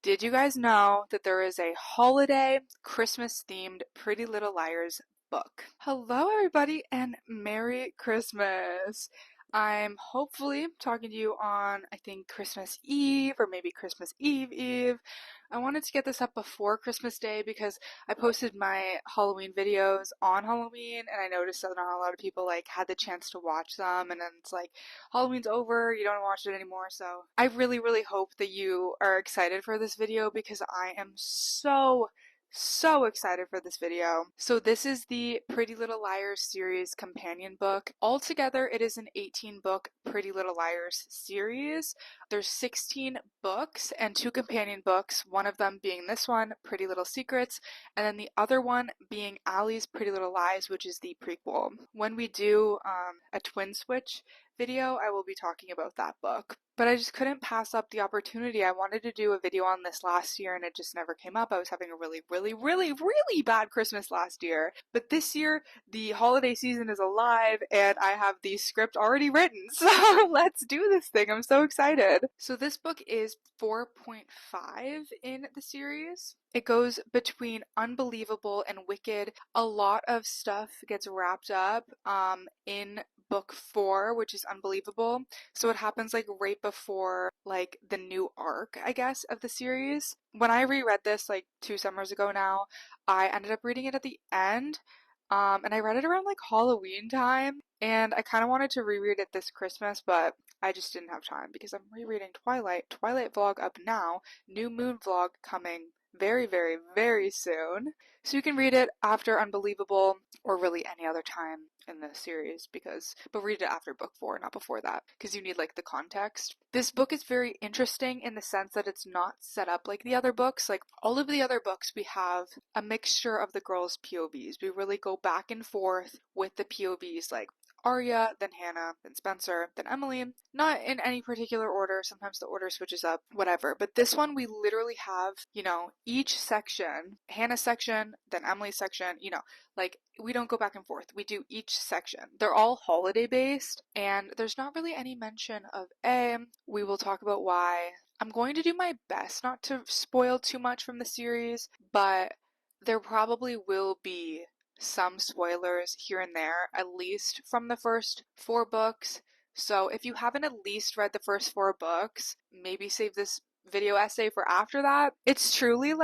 Did you guys know that there is a holiday Christmas themed Pretty Little Liars book? Hello, everybody, and Merry Christmas! I'm hopefully talking to you on, I think, Christmas Eve or maybe Christmas Eve. I wanted to get this up before Christmas Day because I posted my Halloween videos on Halloween and I noticed that not a lot of people had the chance to watch them, and then it's like Halloween's over, you don't watch it anymore. So I really hope that you are excited for this video because I am so excited for this video. So this is the Pretty Little Liars series companion book. Altogether, it is an 18-book Pretty Little Liars series. There's 16 books and 2 companion books, one of them being this one, Pretty Little Secrets, and then the other one being Allie's Pretty Little Lies, which is the prequel. When we do a twin switch video, I will be talking about that book. But I just couldn't pass up the opportunity. I wanted to do a video on this last year and it just never came up. I was having a really bad Christmas last year. But this year, the holiday season is alive and I have the script already written. So let's do this thing. I'm so excited. So this book is 4.5 in the series. It goes between unbelievable and wicked. A lot of stuff gets wrapped up in book 4, which is unbelievable. So it happens right before the new arc, I guess, of the series. When I reread this 2 summers ago now, I ended up reading it at the end. And I read it around Halloween time, and I kind of wanted to reread it this Christmas, but I just didn't have time because I'm rereading Twilight vlog up now, new moon vlog coming very soon. So you can read it after Unbelievable or really any other time in the series but read it after book 4, not before that, because you need the context. This book is very interesting in the sense that it's not set up like the other books. All of the other books, we have a mixture of the girls' POVs. We really go back and forth with the POVs, Aria, then Hannah, then Spencer, then Emily. Not in any particular order. Sometimes the order switches up, whatever. But this one, we literally have, each section, Hannah's section, then Emily's section, we don't go back and forth. We do each section. They're all holiday based, and there's not really any mention of A. We will talk about why. I'm going to do my best not to spoil too much from the series, but there probably will be some spoilers here and there, at least from the first 4 books. So if you haven't at least read the first 4 books, maybe save this video essay for after that. It's truly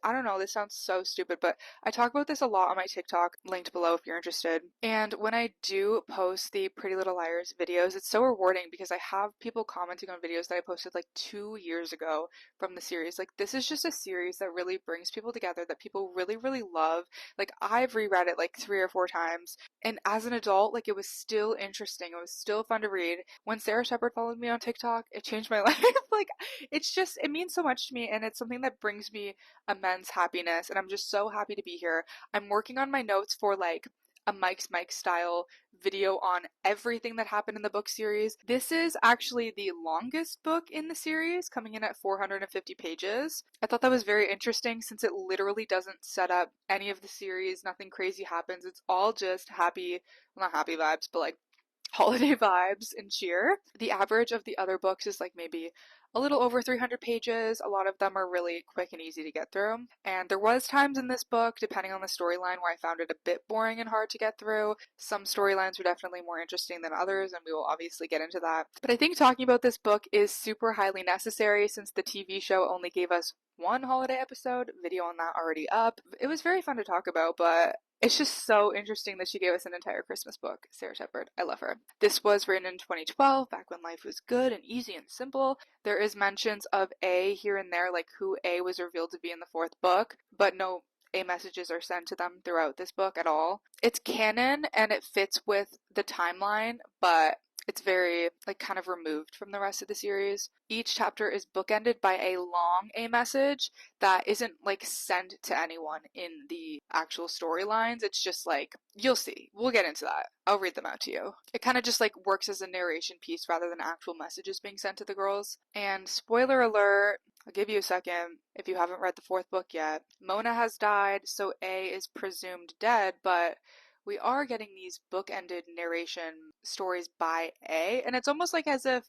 I don't know, this sounds so stupid, but I talk about this a lot on my TikTok, linked below if you're interested. And when I do post the Pretty Little Liars videos, it's so rewarding because I have people commenting on videos that I posted 2 years ago from the series. This is just a series that really brings people together, that people really love. I've reread it 3 or 4 times, and as an adult, it was still interesting. It was still fun to read. When Sarah Shepard followed me on TikTok, it changed my life. It means so much to me, and it's something that brings me immense happiness, and I'm just so happy to be here. I'm working on my notes for a Mike's Mike style video on everything that happened in the book series. This is actually the longest book in the series, coming in at 450 pages. I thought that was very interesting since it literally doesn't set up any of the series. Nothing crazy happens. It's all just happy, well, not happy vibes, but holiday vibes and cheer. The average of the other books is maybe a little over 300 pages. A lot of them are really quick and easy to get through. And there was times in this book, depending on the storyline, where I found it a bit boring and hard to get through. Some storylines were definitely more interesting than others, and we will obviously get into that. But I think talking about this book is super highly necessary since the TV show only gave us 1 holiday episode. Video on that already up. It was very fun to talk about, but it's just so interesting that she gave us an entire Christmas book. Sarah Shepard, I love her. This was written in 2012, back when life was good and easy and simple. There is mentions of A here and there, who A was revealed to be in the 4th book, but no A messages are sent to them throughout this book at all. It's canon and it fits with the timeline, but it's very kind of removed from the rest of the series. Each chapter is bookended by a long A message that isn't sent to anyone in the actual storylines. It's just you'll see. We'll get into that. I'll read them out to you. It kind of just works as a narration piece rather than actual messages being sent to the girls. And spoiler alert, I'll give you a second if you haven't read the 4th book yet. Mona has died, so A is presumed dead, but we are getting these book-ended narration stories by A, and it's almost as if,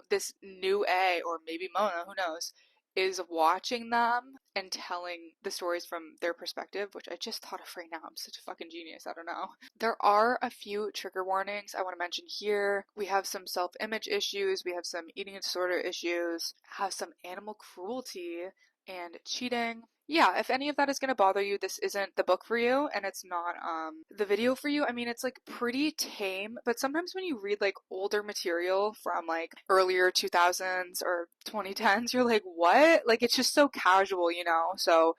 this new A, or maybe Mona, who knows, is watching them and telling the stories from their perspective, which I just thought of right now. I'm such a fucking genius. I don't know. There are a few trigger warnings I want to mention here. We have some self-image issues. We have some eating disorder issues. Have some animal cruelty and cheating. Yeah, if any of that is going to bother you, this isn't the book for you, and it's not the video for you. I mean, it's like pretty tame, but sometimes when you read like older material from like earlier 2000s or 2010s, you're like, what? Like, it's just so casual, you know? So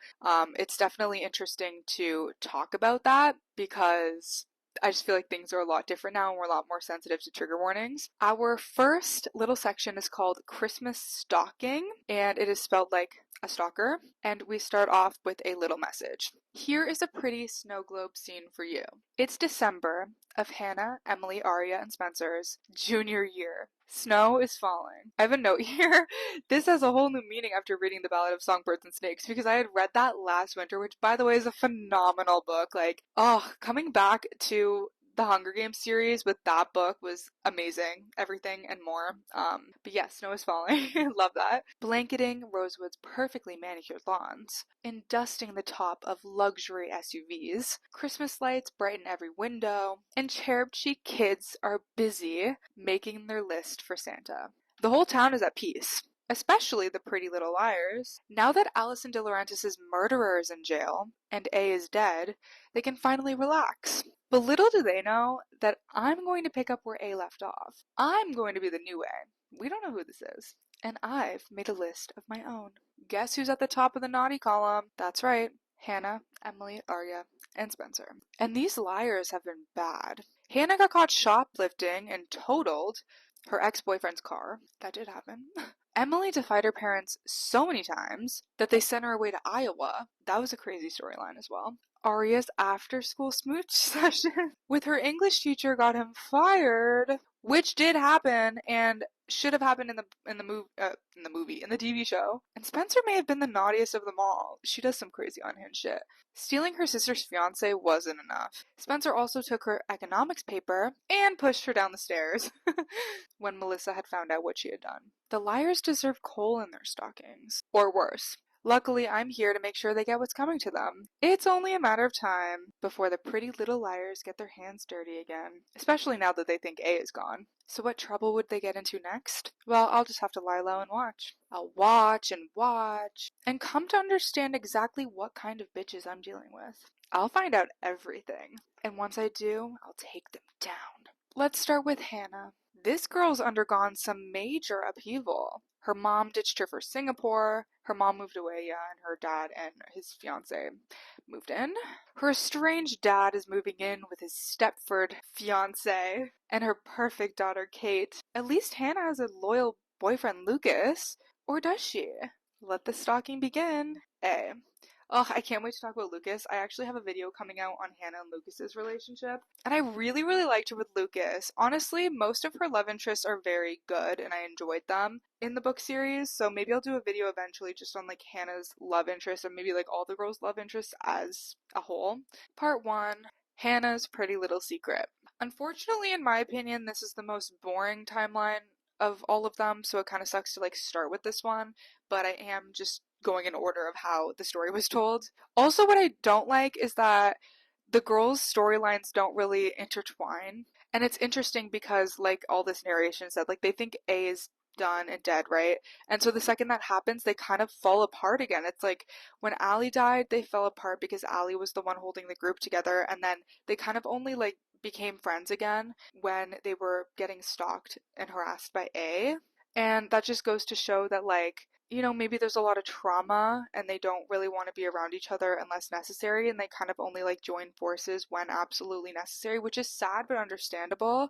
it's definitely interesting to talk about that because I just feel like things are a lot different now and we're a lot more sensitive to trigger warnings. Our first little section is called Christmas Stalking, and it is spelled like a stalker, and we start off with a little message. Here is a pretty snow globe scene for you. It's December of Hannah, Emily, Aria, and Spencer's junior year. Snow is falling. I have a note here. This has a whole new meaning after reading The Ballad of Songbirds and Snakes because I had read that last winter, which by the way is a phenomenal book. Like, oh, coming back to the Hunger Games series with that book was amazing. Everything and more. But yeah, snow is falling. Love that. Blanketing Rosewood's perfectly manicured lawns and dusting the top of luxury SUVs. Christmas lights brighten every window, and cherub-cheeked kids are busy making their list for Santa. The whole town is at peace, especially the Pretty Little Liars. Now that Alison Dilaurentis' murderer is in jail and A is dead, they can finally relax. But little do they know that I'm going to pick up where A left off. I'm going to be the new A. We don't know who this is. And I've made a list of my own. Guess who's at the top of the naughty column? That's right. Hannah, Emily, Aria, and Spencer. And these liars have been bad. Hannah got caught shoplifting and totaled her ex-boyfriend's car. That did happen. Emily defied her parents so many times that they sent her away to Iowa. That was a crazy storyline as well. Aria's after-school smooch session with her English teacher got him fired, which did happen and should have happened in the TV show. And Spencer may have been the naughtiest of them all. She does some crazy unhinged shit. Stealing her sister's fiance wasn't enough. Spencer also took her economics paper and pushed her down the stairs when Melissa had found out what she had done. The liars deserve coal in their stockings. Or worse. Luckily, I'm here to make sure they get what's coming to them. It's only a matter of time before the Pretty Little Liars get their hands dirty again, especially now that they think A is gone. So what trouble would they get into next? Well, I'll just have to lie low and watch. I'll watch and come to understand exactly what kind of bitches I'm dealing with. I'll find out everything, and once I do, I'll take them down. Let's start with Hannah. This girl's undergone some major upheaval. Her mom ditched her for Singapore. Her mom moved away, and her dad and his fiance moved in. Her estranged dad is moving in with his Stepford fiance and her perfect daughter, Kate. At least Hannah has a loyal boyfriend, Lucas. Or does she? Let the stalking begin. A. Ugh, I can't wait to talk about Lucas. I actually have a video coming out on Hannah and Lucas's relationship. And I really, really liked her with Lucas. Honestly, most of her love interests are very good and I enjoyed them in the book series. So maybe I'll do a video eventually just on like Hannah's love interests and maybe like all the girls' love interests as a whole. Part 1, Hannah's Pretty Little Secret. Unfortunately, in my opinion, this is the most boring timeline of all of them. So it kind of sucks to like start with this one. But I am just going in order of how the story was told. Also, what I don't like is that the girls' storylines don't really intertwine. And it's interesting because, like all this narration said, like they think A is done and dead, right? And so the second that happens, they kind of fall apart again. It's like when Allie died, they fell apart because Allie was the one holding the group together, and then they kind of only like became friends again when they were getting stalked and harassed by A. And that just goes to show that, like, you know, maybe there's a lot of trauma and they don't really want to be around each other unless necessary, and they kind of only like join forces when absolutely necessary, which is sad but understandable.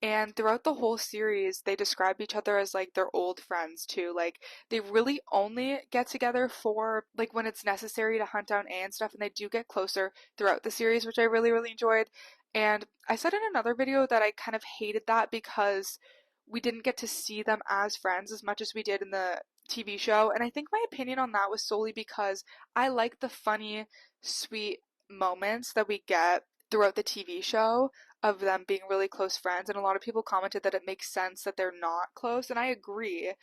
And throughout the whole series, they describe each other as like their old friends too. Like they really only get together for like when it's necessary to hunt down A and stuff, and they do get closer throughout the series, which I really, really enjoyed. And I said in another video that I kind of hated that because we didn't get to see them as friends as much as we did in the TV show. And I think my opinion on that was solely because I like the funny, sweet moments that we get throughout the TV show of them being really close friends. And a lot of people commented that it makes sense that they're not close, and I agree.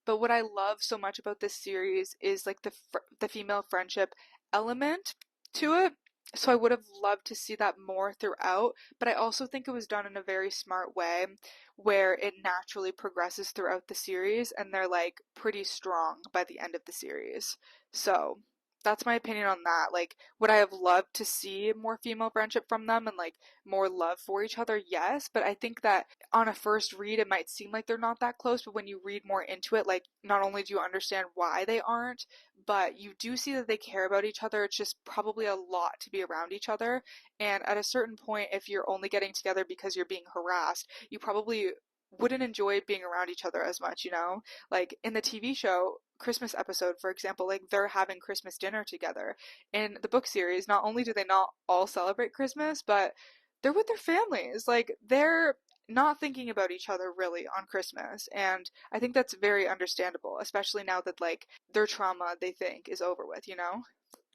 But what I love so much about this series is like the female friendship element to it. So I would have loved to see that more throughout, but I also think it was done in a very smart way where it naturally progresses throughout the series and they're like pretty strong by the end of the series. So that's my opinion on that. Like, would I have loved to see more female friendship from them and like more love for each other? Yes, but I think that on a first read, it might seem like they're not that close, but when you read more into it, like, not only do you understand why they aren't, but you do see that they care about each other. It's just probably a lot to be around each other. And at a certain point, if you're only getting together because you're being harassed, you probably wouldn't enjoy being around each other as much, you know? Like in the TV show, Christmas episode, for example, like they're having Christmas dinner together. In the book series, not only do they not all celebrate Christmas, but they're with their families. Like they're not thinking about each other really on Christmas. And I think that's very understandable, especially now that like their trauma they think is over with, you know?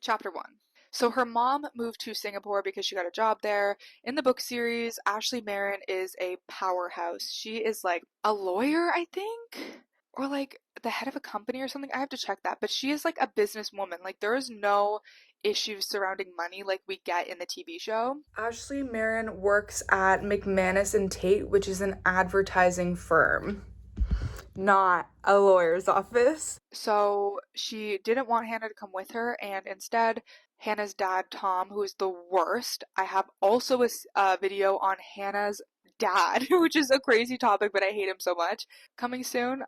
Chapter 1. So her mom moved to Singapore because she got a job there. In the book series, Ashley Marin is a powerhouse. She is like a lawyer, I think, or like the head of a company or something. I have to check that, but she is like a businesswoman. Like there is no issues surrounding money like we get in the TV show. Ashley Marin works at McManus and Tate, which is an advertising firm, not a lawyer's office. So she didn't want Hanna to come with her, and instead, Hanna's dad, Tom, who is the worst. I have also a video on Hanna's dad, which is a crazy topic, but I hate him so much. Coming soon.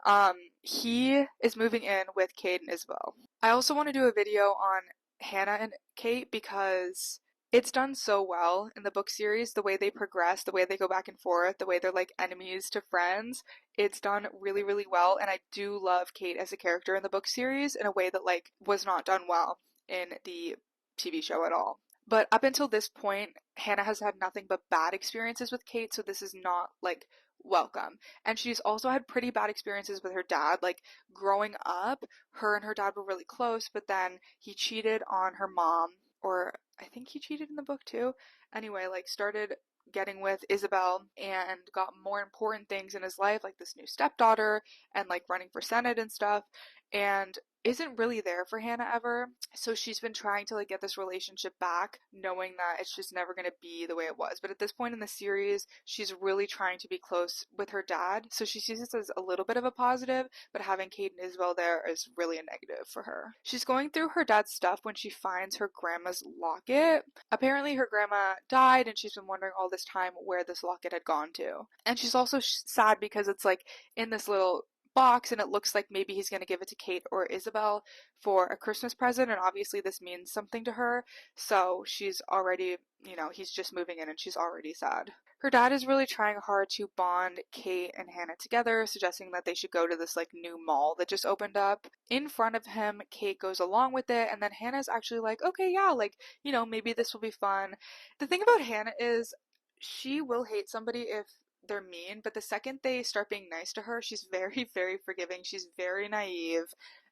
He is moving in with Kate and Isabel. I also want to do a video on Hanna and Kate because it's done so well in the book series, the way they progress, the way they go back and forth, the way they're like enemies to friends. It's done really, really well, and I do love Kate as a character in the book series in a way that like was not done well in the TV show at all. But up until this point, Hanna has had nothing but bad experiences with Kate, so this is not like welcome. And she's also had pretty bad experiences with her dad. Like growing up, her and her dad were really close, but then he cheated on her mom, or I think he cheated in the book too. Anyway, like started getting with Isabel and got more important things in his life, like this new stepdaughter and like running for Senate and stuff, and isn't really there for Hanna ever. So she's been trying to like get this relationship back, knowing that it's just never going to be the way it was. But at this point in the series, she's really trying to be close with her dad. So she sees this as a little bit of a positive, but having Kate and Isabel there is really a negative for her. She's going through her dad's stuff when she finds her grandma's locket. Apparently her grandma died and she's been wondering all this time where this locket had gone to. And she's also sad because it's like in this little box and it looks like maybe he's going to give it to Kate or Isabel for a Christmas present, and obviously this means something to her, so she's already, you know, he's just moving in and she's already sad. Her dad is really trying hard to bond Kate and Hanna together, suggesting that they should go to this like new mall that just opened up. In front of him, Kate goes along with it, and then Hannah's actually like, okay, yeah, like, you know, maybe this will be fun. The thing about Hanna is she will hate somebody if they're mean, but the second they start being nice to her, she's very, very forgiving. She's very naive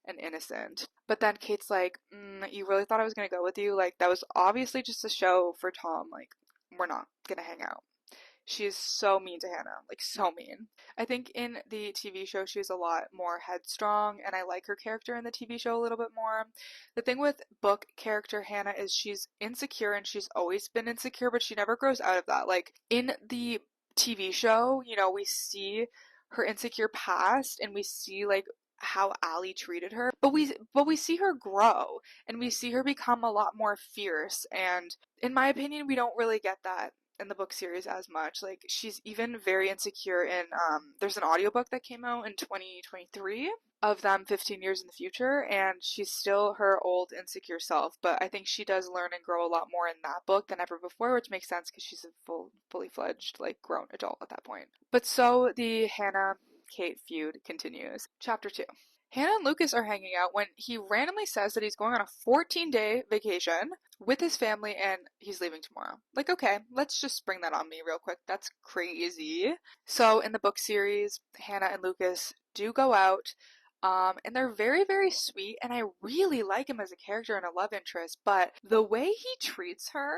and innocent. But then Kate's like, you really thought I was gonna go with you? Like, that was obviously just a show for Tom. Like, we're not gonna hang out. She is so mean to Hanna, like so mean. I think in the TV show she's a lot more headstrong, and I like her character in the TV show a little bit more. The thing with book character Hanna is she's insecure, and she's always been insecure, but she never grows out of that. Like in the TV show, you know, we see her insecure past and we see like how Allie treated her, but we see her grow and we see her become a lot more fierce, and in my opinion we don't really get that in the book series as much. Like she's even very insecure in there's an audiobook that came out in 2023 of them 15 years in the future, and she's still her old insecure self, but I think she does learn and grow a lot more in that book than ever before, which makes sense because she's a fully fledged like grown adult at that point. But so the Hanna Kate feud continues. Chapter 2. Hanna and Lucas are hanging out when he randomly says that he's going on a 14-day vacation with his family and he's leaving tomorrow. Like, okay, let's just spring that on me real quick. That's crazy. So in the book series, Hanna and Lucas do go out. And they're very, very sweet, and I really like him as a character and a love interest, but the way he treats her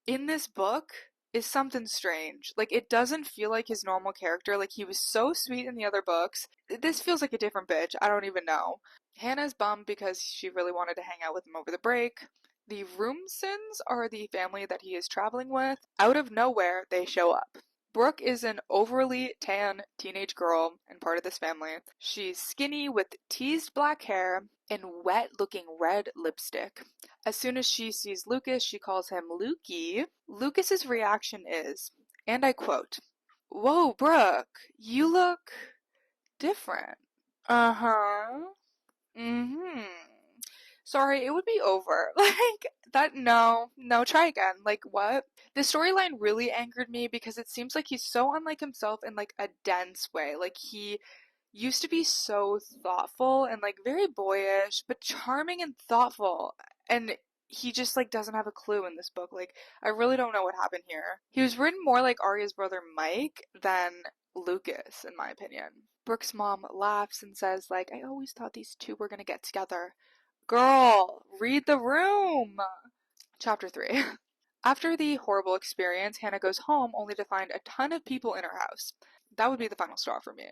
in this book is something strange. Like, it doesn't feel like his normal character. Like, he was so sweet in the other books. This feels like a different bitch. I don't even know. Hannah's bummed because she really wanted to hang out with him over the break. The Roomsons are the family that he is traveling with. Out of nowhere, they show up. Brooke is an overly tan teenage girl and part of this family. She's skinny with teased black hair and wet-looking red lipstick. As soon as she sees Lucas, she calls him Lukey. Lucas's reaction is, and I quote, "Whoa, Brooke, you look different." Uh-huh. Mm-hmm. Sorry, it would be over. Like, that, no, try again. Like, what? The storyline really angered me because it seems like he's so unlike himself in, like, a dense way. Like, he used to be so thoughtful and, like, very boyish, but charming and thoughtful. And he just, like, doesn't have a clue in this book. Like, I really don't know what happened here. He was written more like Aria's brother Mike than Lucas, in my opinion. Brooke's mom laughs and says, like, I always thought these two were gonna get together. Girl, read the room! Chapter 3. After the horrible experience, Hannah goes home only to find a ton of people in her house. That would be the final straw for me.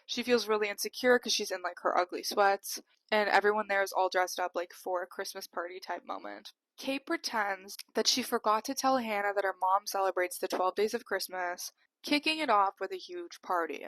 She feels really insecure because she's in, like, her ugly sweats, and everyone there is all dressed up, like, for a Christmas party type moment. Kate pretends that she forgot to tell Hannah that her mom celebrates the 12 days of Christmas, kicking it off with a huge party.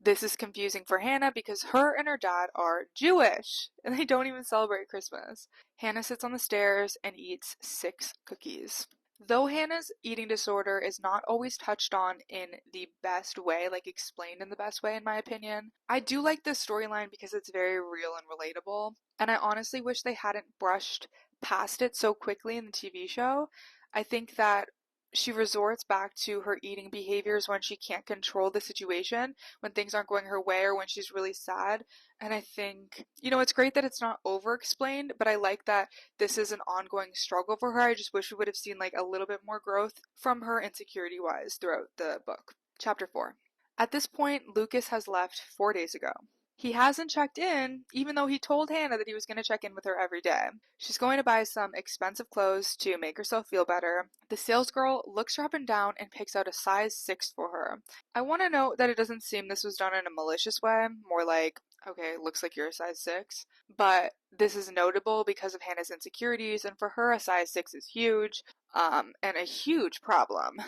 This is confusing for Hannah because her and her dad are Jewish, and they don't even celebrate Christmas. Hannah sits on the stairs and eats 6 cookies. Though Hannah's eating disorder is not always touched on in the best way, like explained in the best way in my opinion, I do like this storyline because it's very real and relatable, and I honestly wish they hadn't brushed past it so quickly in the TV show. I think that she resorts back to her eating behaviors when she can't control the situation, when things aren't going her way, or when she's really sad. And I think, it's great that it's not over-explained, but I like that this is an ongoing struggle for her. I just wish we would have seen, like, a little bit more growth from her insecurity-wise throughout the book. Chapter 4. At this point, Lucas has left 4 days ago. He hasn't checked in, even though he told Hannah that he was going to check in with her every day. She's going to buy some expensive clothes to make herself feel better. The salesgirl looks her up and down and picks out a size 6 for her. I want to note that it doesn't seem this was done in a malicious way, more like, okay, looks like you're a size 6. But this is notable because of Hannah's insecurities, and for her, a size 6 is huge, and a huge problem.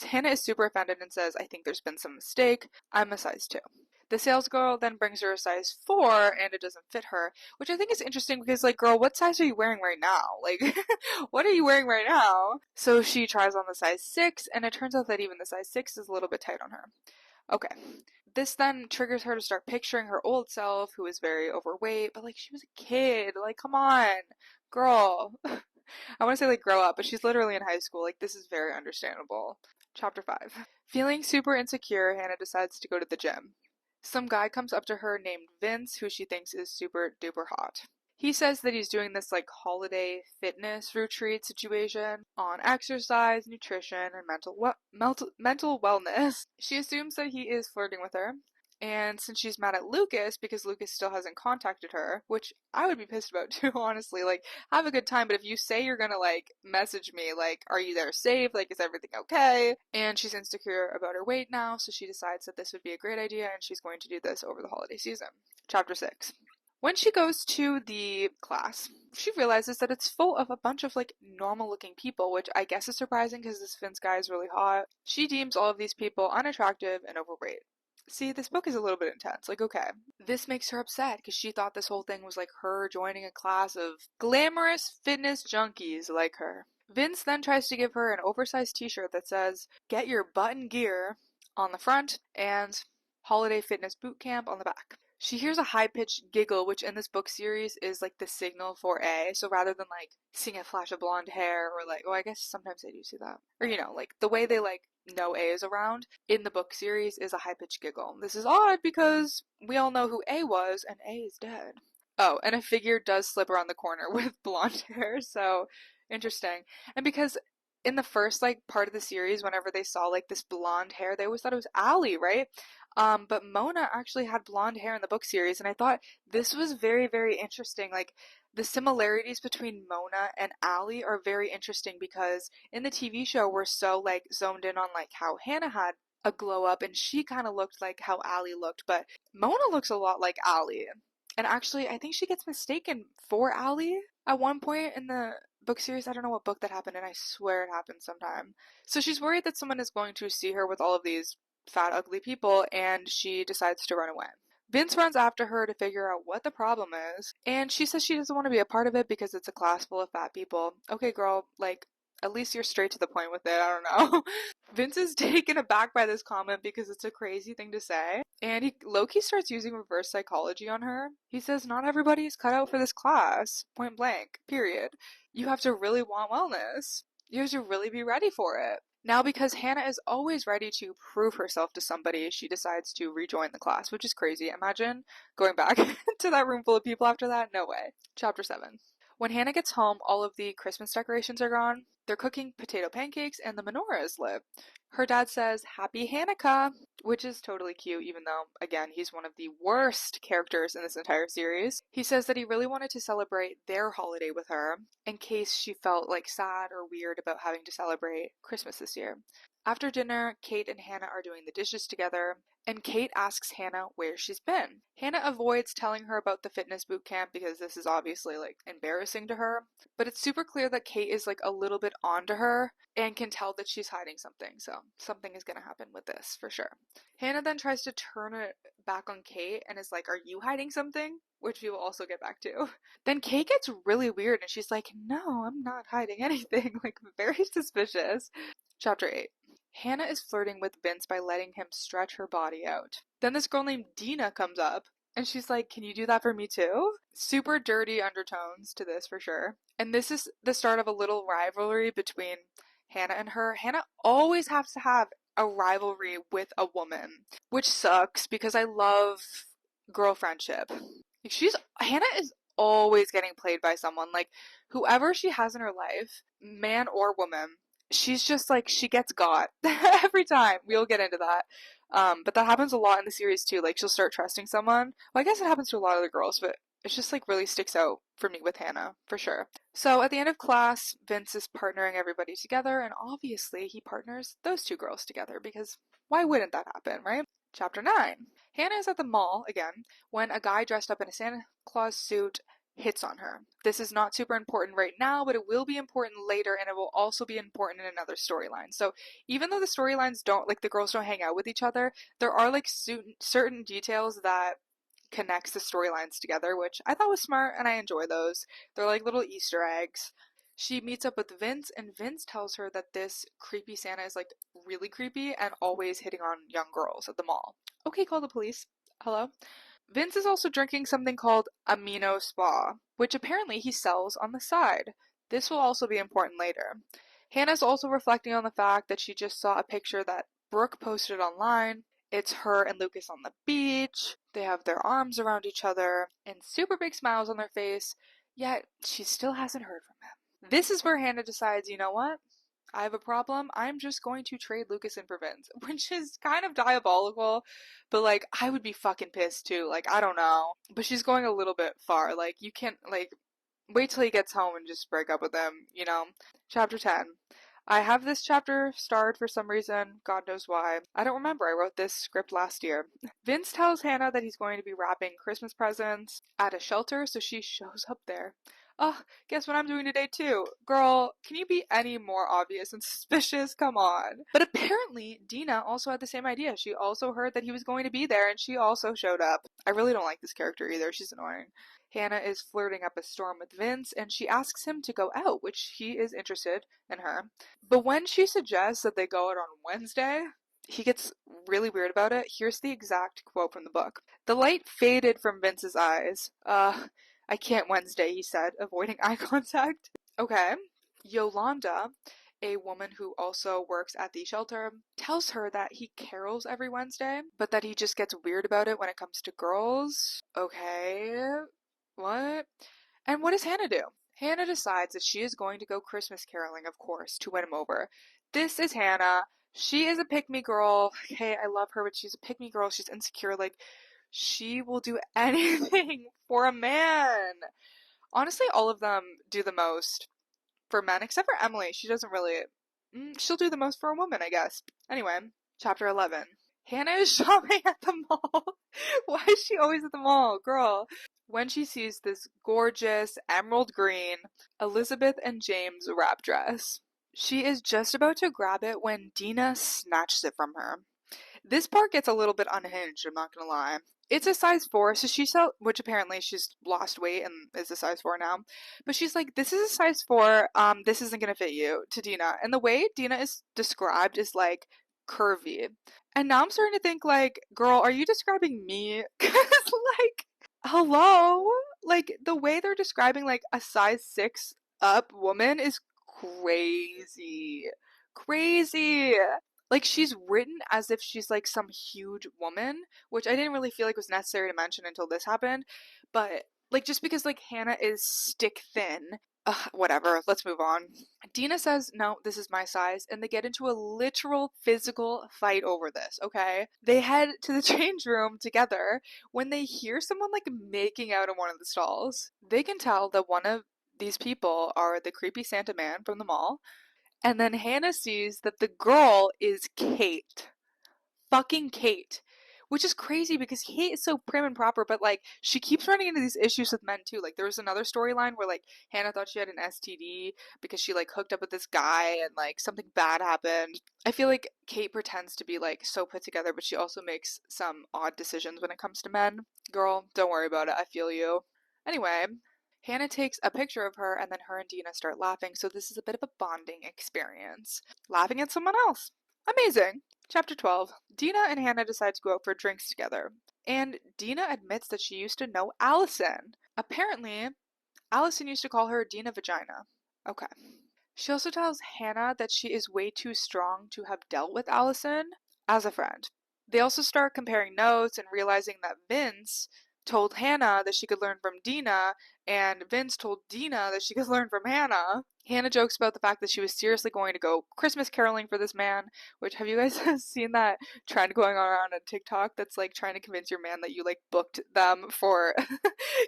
Hannah is super offended and says, I think there's been some mistake. I'm a size 2. The salesgirl then brings her a size 4, and it doesn't fit her, which I think is interesting because, like, girl, what size are you wearing right now? Like, what are you wearing right now? So she tries on the size 6, and it turns out that even the size 6 is a little bit tight on her. Okay. This then triggers her to start picturing her old self, who is very overweight, but, like, she was a kid. Like, come on, girl. I want to say, like, grow up, but she's literally in high school. Like, this is very understandable. Chapter 5. Feeling super insecure, Hannah decides to go to the gym. Some guy comes up to her named Vince, who she thinks is super duper hot. He says that he's doing this, like, holiday fitness retreat situation on exercise, nutrition, and mental wellness. She assumes that he is flirting with her, and since she's mad at Lucas because Lucas still hasn't contacted her, which I would be pissed about too, honestly, like, have a good time, but if you say you're gonna, like, message me, like, are you there safe, like, is everything okay? And she's insecure about her weight now, so she decides that this would be a great idea, and she's going to do this over the holiday season. Chapter 6. When she goes to the class, she realizes that it's full of a bunch of, like, normal-looking people, which I guess is surprising because this Vince guy is really hot. She deems all of these people unattractive and overweight. See, this book is a little bit intense. Like, okay. This makes her upset because she thought this whole thing was like her joining a class of glamorous fitness junkies like her. Vince then tries to give her an oversized t-shirt that says, "Get your butt in gear" on the front and "Holiday Fitness Boot Camp" on the back. She hears a high-pitched giggle, which in this book series is like the signal for A. So rather than like seeing a flash of blonde hair or like, oh, I guess sometimes they do see that. Or, like the way they like know A is around in the book series is a high-pitched giggle. This is odd because we all know who A was, and A is dead. Oh, and a figure does slip around the corner with blonde hair, so interesting. And because in the first, like, part of the series, whenever they saw, like, this blonde hair, they always thought it was Allie, right? But Mona actually had blonde hair in the book series, and I thought this was very, very interesting. Like, the similarities between Mona and Allie are very interesting because in the TV show, we're so, like, zoned in on, like, how Hannah had a glow up and she kind of looked like how Allie looked, but Mona looks a lot like Allie. And actually, I think she gets mistaken for Allie at one point in the book series. I don't know what book that happened, and I swear it happened sometime. So she's worried that someone is going to see her with all of these fat, ugly people, and she decides to run away. Vince runs after her to figure out what the problem is, and she says she doesn't want to be a part of it because it's a class full of fat people. Okay, girl, like, at least you're straight to the point with it. I don't know. Vince is taken aback by this comment because it's a crazy thing to say, and Loki starts using reverse psychology on her. He says, not everybody is cut out for this class, point blank, period. You have to really want wellness. You have to really be ready for it. Now, because Hannah is always ready to prove herself to somebody, she decides to rejoin the class, which is crazy. Imagine going back to that room full of people after that. No way. Chapter 7. When Hannah gets home, all of the Christmas decorations are gone. They're cooking potato pancakes and the menorah is lit. Her dad says, Happy Hanukkah, which is totally cute, even though, again, he's one of the worst characters in this entire series. He says that he really wanted to celebrate their holiday with her in case she felt like sad or weird about having to celebrate Christmas this year. After dinner, Kate and Hannah are doing the dishes together, and Kate asks Hannah where she's been. Hannah avoids telling her about the fitness boot camp because this is obviously, like, embarrassing to her, but it's super clear that Kate is, like, a little bit onto her and can tell that she's hiding something, so something is gonna happen with this, for sure. Hannah then tries to turn it back on Kate and is like, are you hiding something? Which we will also get back to. Then Kate gets really weird and she's like, no, I'm not hiding anything, like, very suspicious. Chapter 8. Hannah is flirting with Vince by letting him stretch her body out. Then this girl named Dina comes up, and she's like, can you do that for me too? Super dirty undertones to this for sure. And this is the start of a little rivalry between Hannah and her. Hannah always has to have a rivalry with a woman, which sucks because I love girl friendship. Hannah is always getting played by someone. Like, whoever she has in her life, man or woman, she's just like, she gets got every time. We'll get into that. But that happens a lot in the series too. Like, she'll start trusting someone. Well, I guess it happens to a lot of the girls, but it's just like really sticks out for me with Hannah, for sure. So at the end of class, Vince is partnering everybody together, and obviously he partners those two girls together because why wouldn't that happen, right? Chapter 9. Hannah is at the mall again when a guy dressed up in a Santa Claus suit hits on her. This is not super important right now, but it will be important later, and it will also be important in another storyline. So even though the storylines don't, like, the girls don't hang out with each other, there are, like, certain details that connects the storylines together, which I thought was smart, and I enjoy those. They're like little Easter eggs. She meets up with Vince, and Vince tells her that this creepy Santa is, like, really creepy and always hitting on young girls at the mall. Okay, call the police. Hello? Vince is also drinking something called Amino Spa, which apparently he sells on the side. This will also be important later. Hannah's also reflecting on the fact that she just saw a picture that Brooke posted online. It's her and Lucas on the beach. They have their arms around each other and super big smiles on their face, yet she still hasn't heard from him. This is where Hannah decides, you know what? I have a problem. I'm just going to trade Lucas in for Vince, which is kind of diabolical, but, like, I would be fucking pissed too. Like, I don't know. But she's going a little bit far. Like, you can't, like, wait till he gets home and just break up with him, you know? Chapter 10. I have this chapter starred for some reason, God knows why. I don't remember, I wrote this script last year. Vince tells Hannah that he's going to be wrapping Christmas presents at a shelter, so she shows up there. Oh, guess what I'm doing today too? Girl, can you be any more obvious and suspicious? Come on. But apparently, Dina also had the same idea. She also heard that he was going to be there and she also showed up. I really don't like this character either. She's annoying. Hannah is flirting up a storm with Vince and she asks him to go out, which he is interested in her. But when she suggests that they go out on Wednesday, he gets really weird about it. Here's the exact quote from the book. The light faded from Vince's eyes. I can't Wednesday, he said, avoiding eye contact. Okay. Yolanda, a woman who also works at the shelter, tells her that he carols every Wednesday, but that he just gets weird about it when it comes to girls. Okay. What? And what does Hannah do? Hannah decides that she is going to go Christmas caroling, of course, to win him over. This is Hannah. She is a pick-me girl. Okay, I love her, but she's a pick-me girl. She's insecure. Like, she will do anything for a man. Honestly, all of them do the most for men, except for Emily. She doesn't really. She'll do the most for a woman, I guess. Anyway, chapter 11. Hanna is shopping at the mall. Why is she always at the mall, girl? When she sees this gorgeous emerald green Elizabeth and James wrap dress. She is just about to grab it when Dina snatches it from her. This part gets a little bit unhinged, I'm not gonna lie. It's a size 4, so which apparently she's lost weight and is a size 4 now. But she's like, this is a size 4, this isn't gonna fit you, to Dina. And the way Dina is described is like curvy. And now I'm starting to think like, girl, are you describing me? Cause like, hello? Like, the way they're describing like a size 6 up woman is crazy. Crazy. Like, she's written as if she's like some huge woman, which I didn't really feel like was necessary to mention until this happened. But like, just because like Hanna is stick thin, whatever, let's move on. Dina says, no, this is my size, and they get into a literal physical fight over this, okay? They head to the change room together when they hear someone like making out in one of the stalls. They can tell that one of these people are the creepy Santa man from the mall. And then Hanna sees that the girl is Kate. Fucking Kate. Which is crazy because Kate is so prim and proper, but like she keeps running into these issues with men too. Like there was another storyline where like Hanna thought she had an STD because she like hooked up with this guy and like something bad happened. I feel like Kate pretends to be like so put together, but she also makes some odd decisions when it comes to men. Girl, don't worry about it. I feel you. Anyway, Hanna takes a picture of her and then her and Dina start laughing, so this is a bit of a bonding experience. Laughing at someone else. Amazing. Chapter 12. Dina and Hanna decide to go out for drinks together, and Dina admits that she used to know Alison. Apparently, Alison used to call her Dina Vagina. Okay. She also tells Hanna that she is way too strong to have dealt with Alison as a friend. They also start comparing notes and realizing that Vince told Hanna that she could learn from Dina, and Vince told Dina that she could learn from Hanna. Hanna jokes about the fact that she was seriously going to go Christmas caroling for this man, which have you guys seen that trend going around on TikTok that's like trying to convince your man that you like booked them for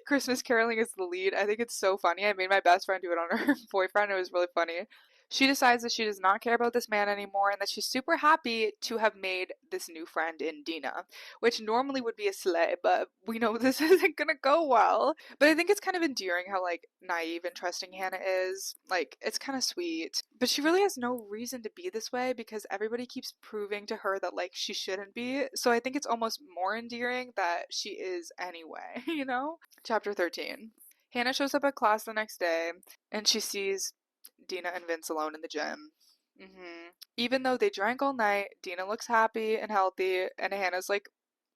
Christmas caroling as the lead? I think it's so funny. I made my best friend do it on her boyfriend. It was really funny. She decides that she does not care about this man anymore and that she's super happy to have made this new friend in Dina, which normally would be a slay, but we know this isn't gonna go well. But I think it's kind of endearing how like naive and trusting Hanna is. Like, it's kind of sweet. But she really has no reason to be this way because everybody keeps proving to her that like she shouldn't be. So I think it's almost more endearing that she is anyway, you know? Chapter 13. Hanna shows up at class the next day and she sees Dina and Vince alone in the gym. Even though they drank all night, Dina looks happy and healthy, and Hanna's like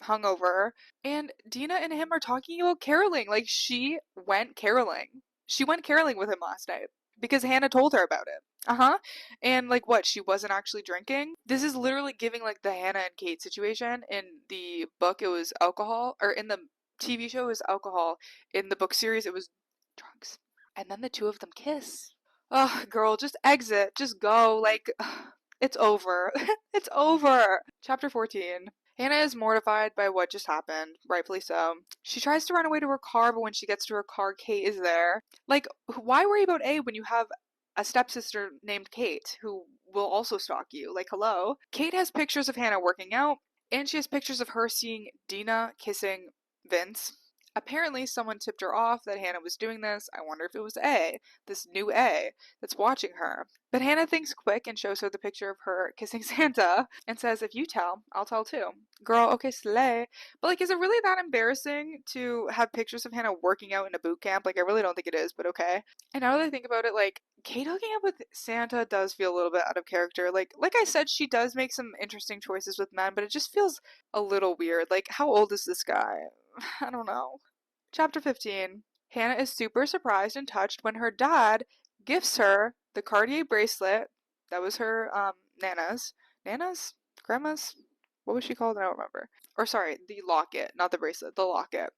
hungover. And Dina and him are talking about caroling. Like she went caroling. She went caroling with him last night because Hanna told her about it. And like what? She wasn't actually drinking. This is literally giving like the Hanna and Kate situation. In the book, it was alcohol, or in the TV show, it was alcohol. In the book series, it was drugs. And then the two of them kiss. Ugh, girl, just exit. Just go. Like, it's over. It's over. Chapter 14. Hanna is mortified by what just happened, rightfully so. She tries to run away to her car, but when she gets to her car, Kate is there. Like, why worry about A when you have a stepsister named Kate who will also stalk you? Like, hello? Kate has pictures of Hanna working out, and she has pictures of her seeing Dina kissing Vince. Apparently, someone tipped her off that Hanna was doing this. I wonder if it was A, this new A, that's watching her. But Hanna thinks quick and shows her the picture of her kissing Santa and says, if you tell, I'll tell too. Girl, okay, slay. But like, is it really that embarrassing to have pictures of Hanna working out in a boot camp? Like, I really don't think it is, but okay. And now that I think about it, like, Kate hooking up with Santa does feel a little bit out of character. Like I said, she does make some interesting choices with men, but it just feels a little weird. Like, how old is this guy? I don't know. Chapter 15. Hanna is super surprised and touched when her dad gifts her the Cartier bracelet that was her Nana's. Nana's? Grandma's? What was she called? I don't remember. Or sorry, the locket, not the bracelet, the locket.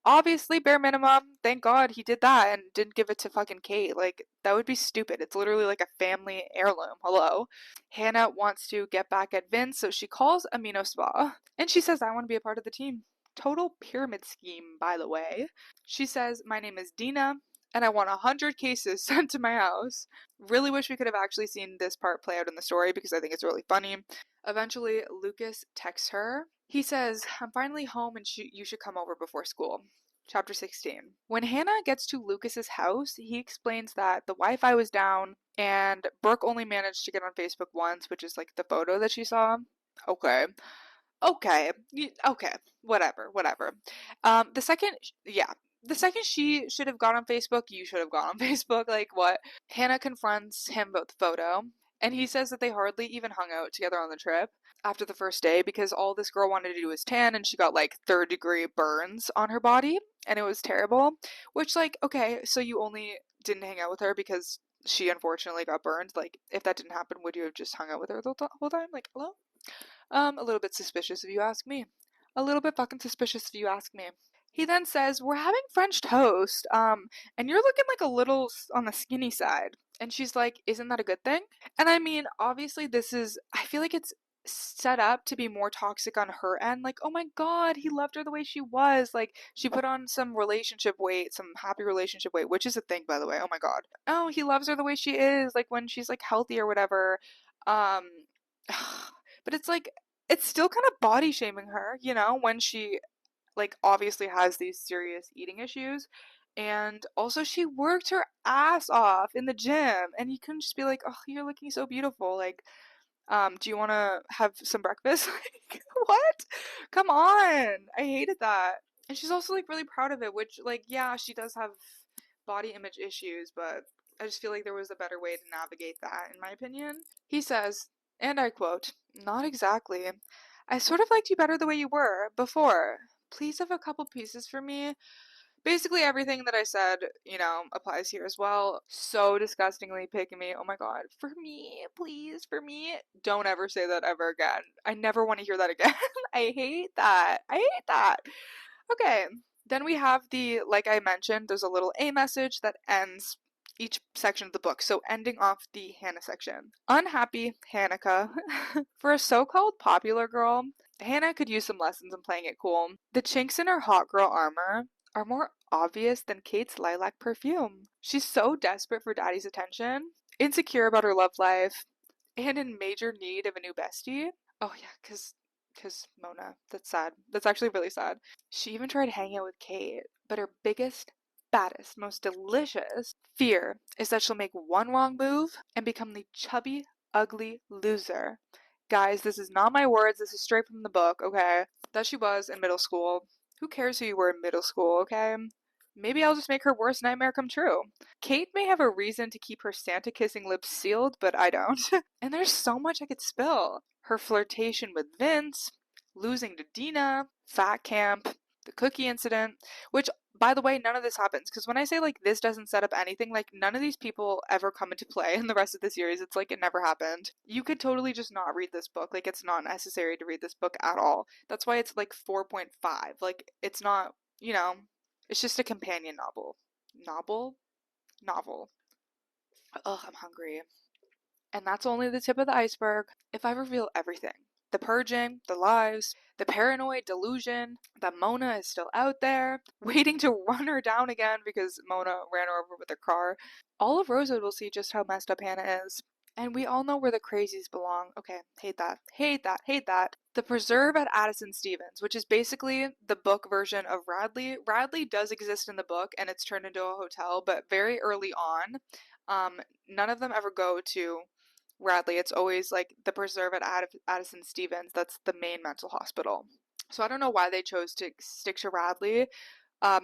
Obviously, bare minimum, thank God he did that and didn't give it to fucking Kate. Like, that would be stupid. It's literally like a family heirloom. Hello. Hanna wants to get back at Vince, so she calls Amino Spa and she says, I want to be a part of the team. Total pyramid scheme, by the way. She says, my name is Dina and I want 100 cases sent to my house. Really wish we could have actually seen this part play out in the story because I think it's really funny. Eventually, Lucas texts her. He says, I'm finally home and you should come over before school. Chapter 16. When Hanna gets to Lucas's house, he explains that the Wi-Fi was down and Brooke only managed to get on Facebook once, which is like the photo that she saw. Okay. Okay. Okay. Whatever. The second, yeah. The second she should have gone on Facebook, you should have gone on Facebook. Like, what? Hanna confronts him about the photo, and he says that they hardly even hung out together on the trip after the first day because all this girl wanted to do was tan, and she got like third-degree burns on her body, and it was terrible. Which, like, okay, so you only didn't hang out with her because she unfortunately got burned. Like, if that didn't happen, would you have just hung out with her the whole time? Like, hello? A little bit suspicious if you ask me. A little bit fucking suspicious if you ask me. He then says, we're having French toast, and you're looking like a little on the skinny side. And she's like, isn't that a good thing? And I mean, obviously I feel like it's set up to be more toxic on her end. Like, oh my god, he loved her the way she was. Like, she put on some relationship weight, some happy relationship weight, which is a thing, by the way. Oh my god. Oh, he loves her the way she is, like when she's like healthy or whatever. Um, but it's like, it's still kind of body shaming her, you know, when she like obviously has these serious eating issues. And also she worked her ass off in the gym and you couldn't just be like, oh, you're looking so beautiful. Like, do you want to have some breakfast? Like, what? Come on. I hated that. And she's also like really proud of it, which like, yeah, she does have body image issues, but I just feel like there was a better way to navigate that, in my opinion. He says, and I quote, not exactly. I sort of liked you better the way you were before. Please have a couple pieces for me. Basically everything that I said, you know, applies here as well. So disgustingly picking me. Oh my god. For me, please, for me. Don't ever say that ever again. I never want to hear that again. I hate that. I hate that. Okay. Then we have like I mentioned, there's a little A message that ends each section of the book. So ending off the Hanna section. Unhappy Hannika. For a so-called popular girl, Hanna could use some lessons in playing it cool. The chinks in her hot girl armor are more obvious than Kate's lilac perfume. She's so desperate for daddy's attention, insecure about her love life, and in major need of a new bestie. Oh yeah, cause Mona. That's sad. That's actually really sad. She even tried hanging out with Kate, but her biggest, baddest, most delicious fear is that she'll make one wrong move and become the chubby, ugly loser. Guys, this is not my words. This is straight from the book, okay? That she was in middle school. Who cares who you were in middle school, okay? Maybe I'll just make her worst nightmare come true. Kate may have a reason to keep her Santa-kissing lips sealed, but I don't. And there's so much I could spill. Her flirtation with Vince, losing to Dina, fat camp, the cookie incident, which, by the way, none of this happens. Because when I say, like, this doesn't set up anything, like, none of these people ever come into play in the rest of the series. It's like it never happened. You could totally just not read this book. Like, it's not necessary to read this book at all. That's why it's, like, 4.5. Like, it's not, you know, it's just a companion novel. Novel. Ugh, I'm hungry. And that's only the tip of the iceberg. If I reveal everything, the purging, the lies, the paranoid delusion that Mona is still out there, waiting to run her down again because Mona ran her over with her car, all of Rosewood will see just how messed up Hanna is. And we all know where the crazies belong. Okay, hate that. Hate that. Hate that. The Preserve at Addison Stevens, which is basically the book version of Radley. Radley does exist in the book and it's turned into a hotel, but very early on, none of them ever go to Radley. It's always like the Preserve at Addison Stevens. That's the main mental hospital. So I don't know why they chose to stick to Radley.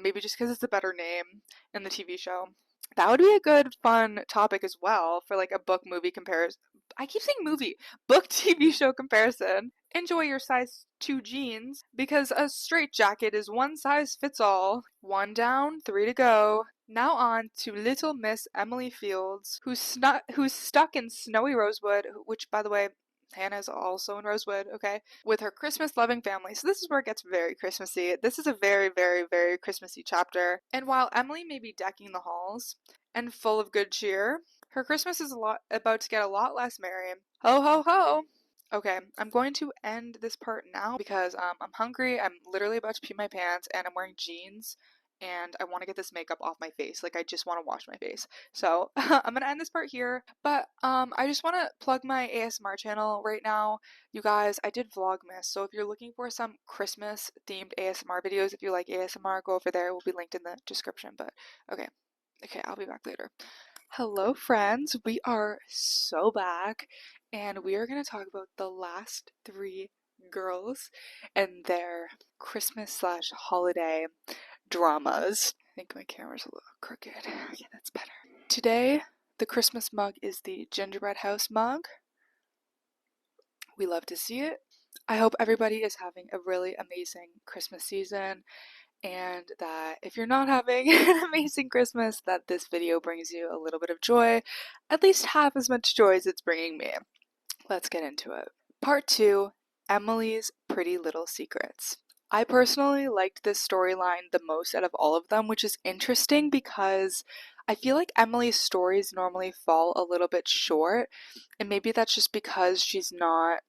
Maybe just because it's a better name in the TV show. That would be a good, fun topic as well for like a book movie comparison. I keep saying movie, book TV show comparison. Enjoy your size 2 jeans because a straight jacket is one size fits all. 1 down, 3 to go. Now on to little Miss Emily Fields, who's stuck in snowy Rosewood, which, by the way, Hannah's also in Rosewood, okay, with her Christmas-loving family. So this is where it gets very Christmassy. This is a very, very, very Christmassy chapter. And while Emily may be decking the halls and full of good cheer, her Christmas is about to get a lot less merry. Ho, ho, ho! Okay, I'm going to end this part now because I'm hungry. I'm literally about to pee my pants and I'm wearing jeans and I want to get this makeup off my face. Like, I just want to wash my face. So I'm gonna end this part here, but I just want to plug my ASMR channel right now. You guys, I did Vlogmas, so if you're looking for some Christmas themed ASMR videos, if you like ASMR, go over there. It will be linked in the description. But okay, I'll be back later. Hello friends, we are so back and we are going to talk about the last 3 girls and their Christmas slash holiday dramas. I think my camera's a little crooked. Okay, that's better. Today, the Christmas mug is the gingerbread house mug. We love to see it. I hope everybody is having a really amazing Christmas season, and that if you're not having an amazing Christmas, that this video brings you a little bit of joy, at least half as much joy as it's bringing me. Let's get into it. Part 2, Emily's Pretty Little Secrets. I personally liked this storyline the most out of all of them, which is interesting because I feel like Emily's stories normally fall a little bit short, and maybe that's just because she's not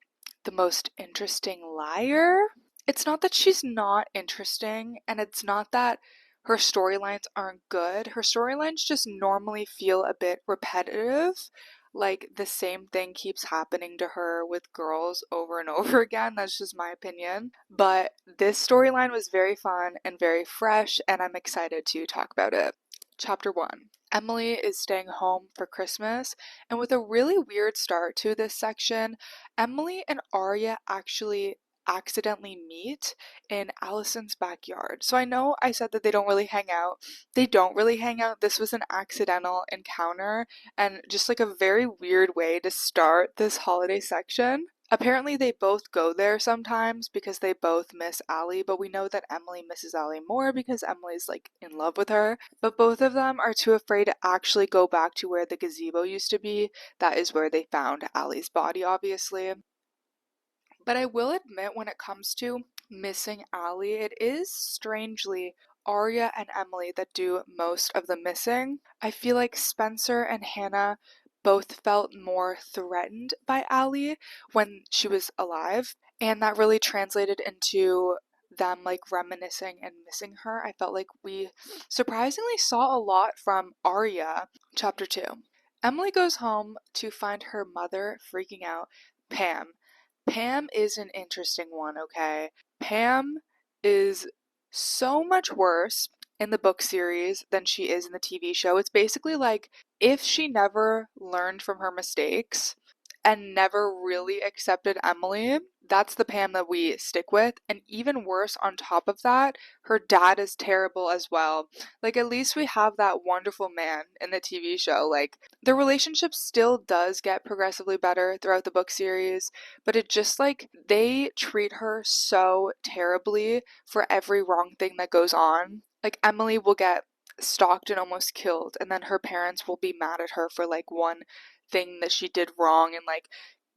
the most interesting liar. It's not that she's not interesting, and it's not that her storylines aren't good. Her storylines just normally feel a bit repetitive. Like the same thing keeps happening to her with girls over and over again. That's just my opinion. But this storyline was very fun and very fresh, and I'm excited to talk about it. Chapter 1. Emily is staying home for Christmas, and with a really weird start to this section, Emily and Aria actually accidentally meet in Alison's backyard. So I know I said that they don't really hang out. They don't really hang out. This was an accidental encounter and just like a very weird way to start this holiday section. Apparently they both go there sometimes because they both miss Allie, but we know that Emily misses Allie more because Emily's like in love with her. But both of them are too afraid to actually go back to where the gazebo used to be. That is where they found Allie's body, obviously. But I will admit, when it comes to missing Allie, it is strangely Aria and Emily that do most of the missing. I feel like Spencer and Hannah both felt more threatened by Allie when she was alive, and that really translated into them like reminiscing and missing her. I felt like we surprisingly saw a lot from Aria. Chapter 2. Emily goes home to find her mother freaking out. Pam is an interesting one, okay? Pam is so much worse in the book series than she is in the TV show. It's basically like if she never learned from her mistakes and never really accepted Emily, that's the Pam that we stick with. And even worse, on top of that, her dad is terrible as well. Like, at least we have that wonderful man in the TV show. Like, the relationship still does get progressively better throughout the book series, but it just like they treat her so terribly for every wrong thing that goes on. Like, Emily will get stalked and almost killed, and then her parents will be mad at her for like one thing that she did wrong and like,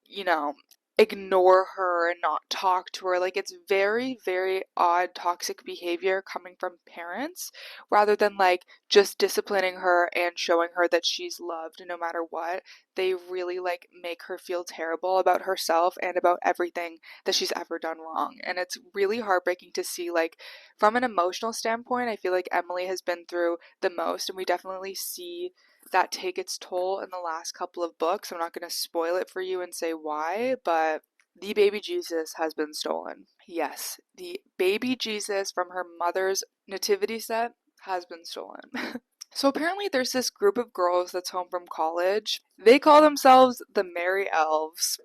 you know, ignore her and not talk to her. Like, it's very, very odd toxic behavior coming from parents rather than like just disciplining her and showing her that she's loved no matter what. They really like make her feel terrible about herself and about everything that she's ever done wrong. And it's really heartbreaking to see. Like, from an emotional standpoint, I feel like Emily has been through the most, and we definitely see that take its toll in the last couple of books. I'm not going to spoil it for you and say why, but the baby Jesus has been stolen. Yes, the baby Jesus from her mother's nativity set has been stolen. So apparently there's this group of girls that's home from college. They call themselves the Merry Elves.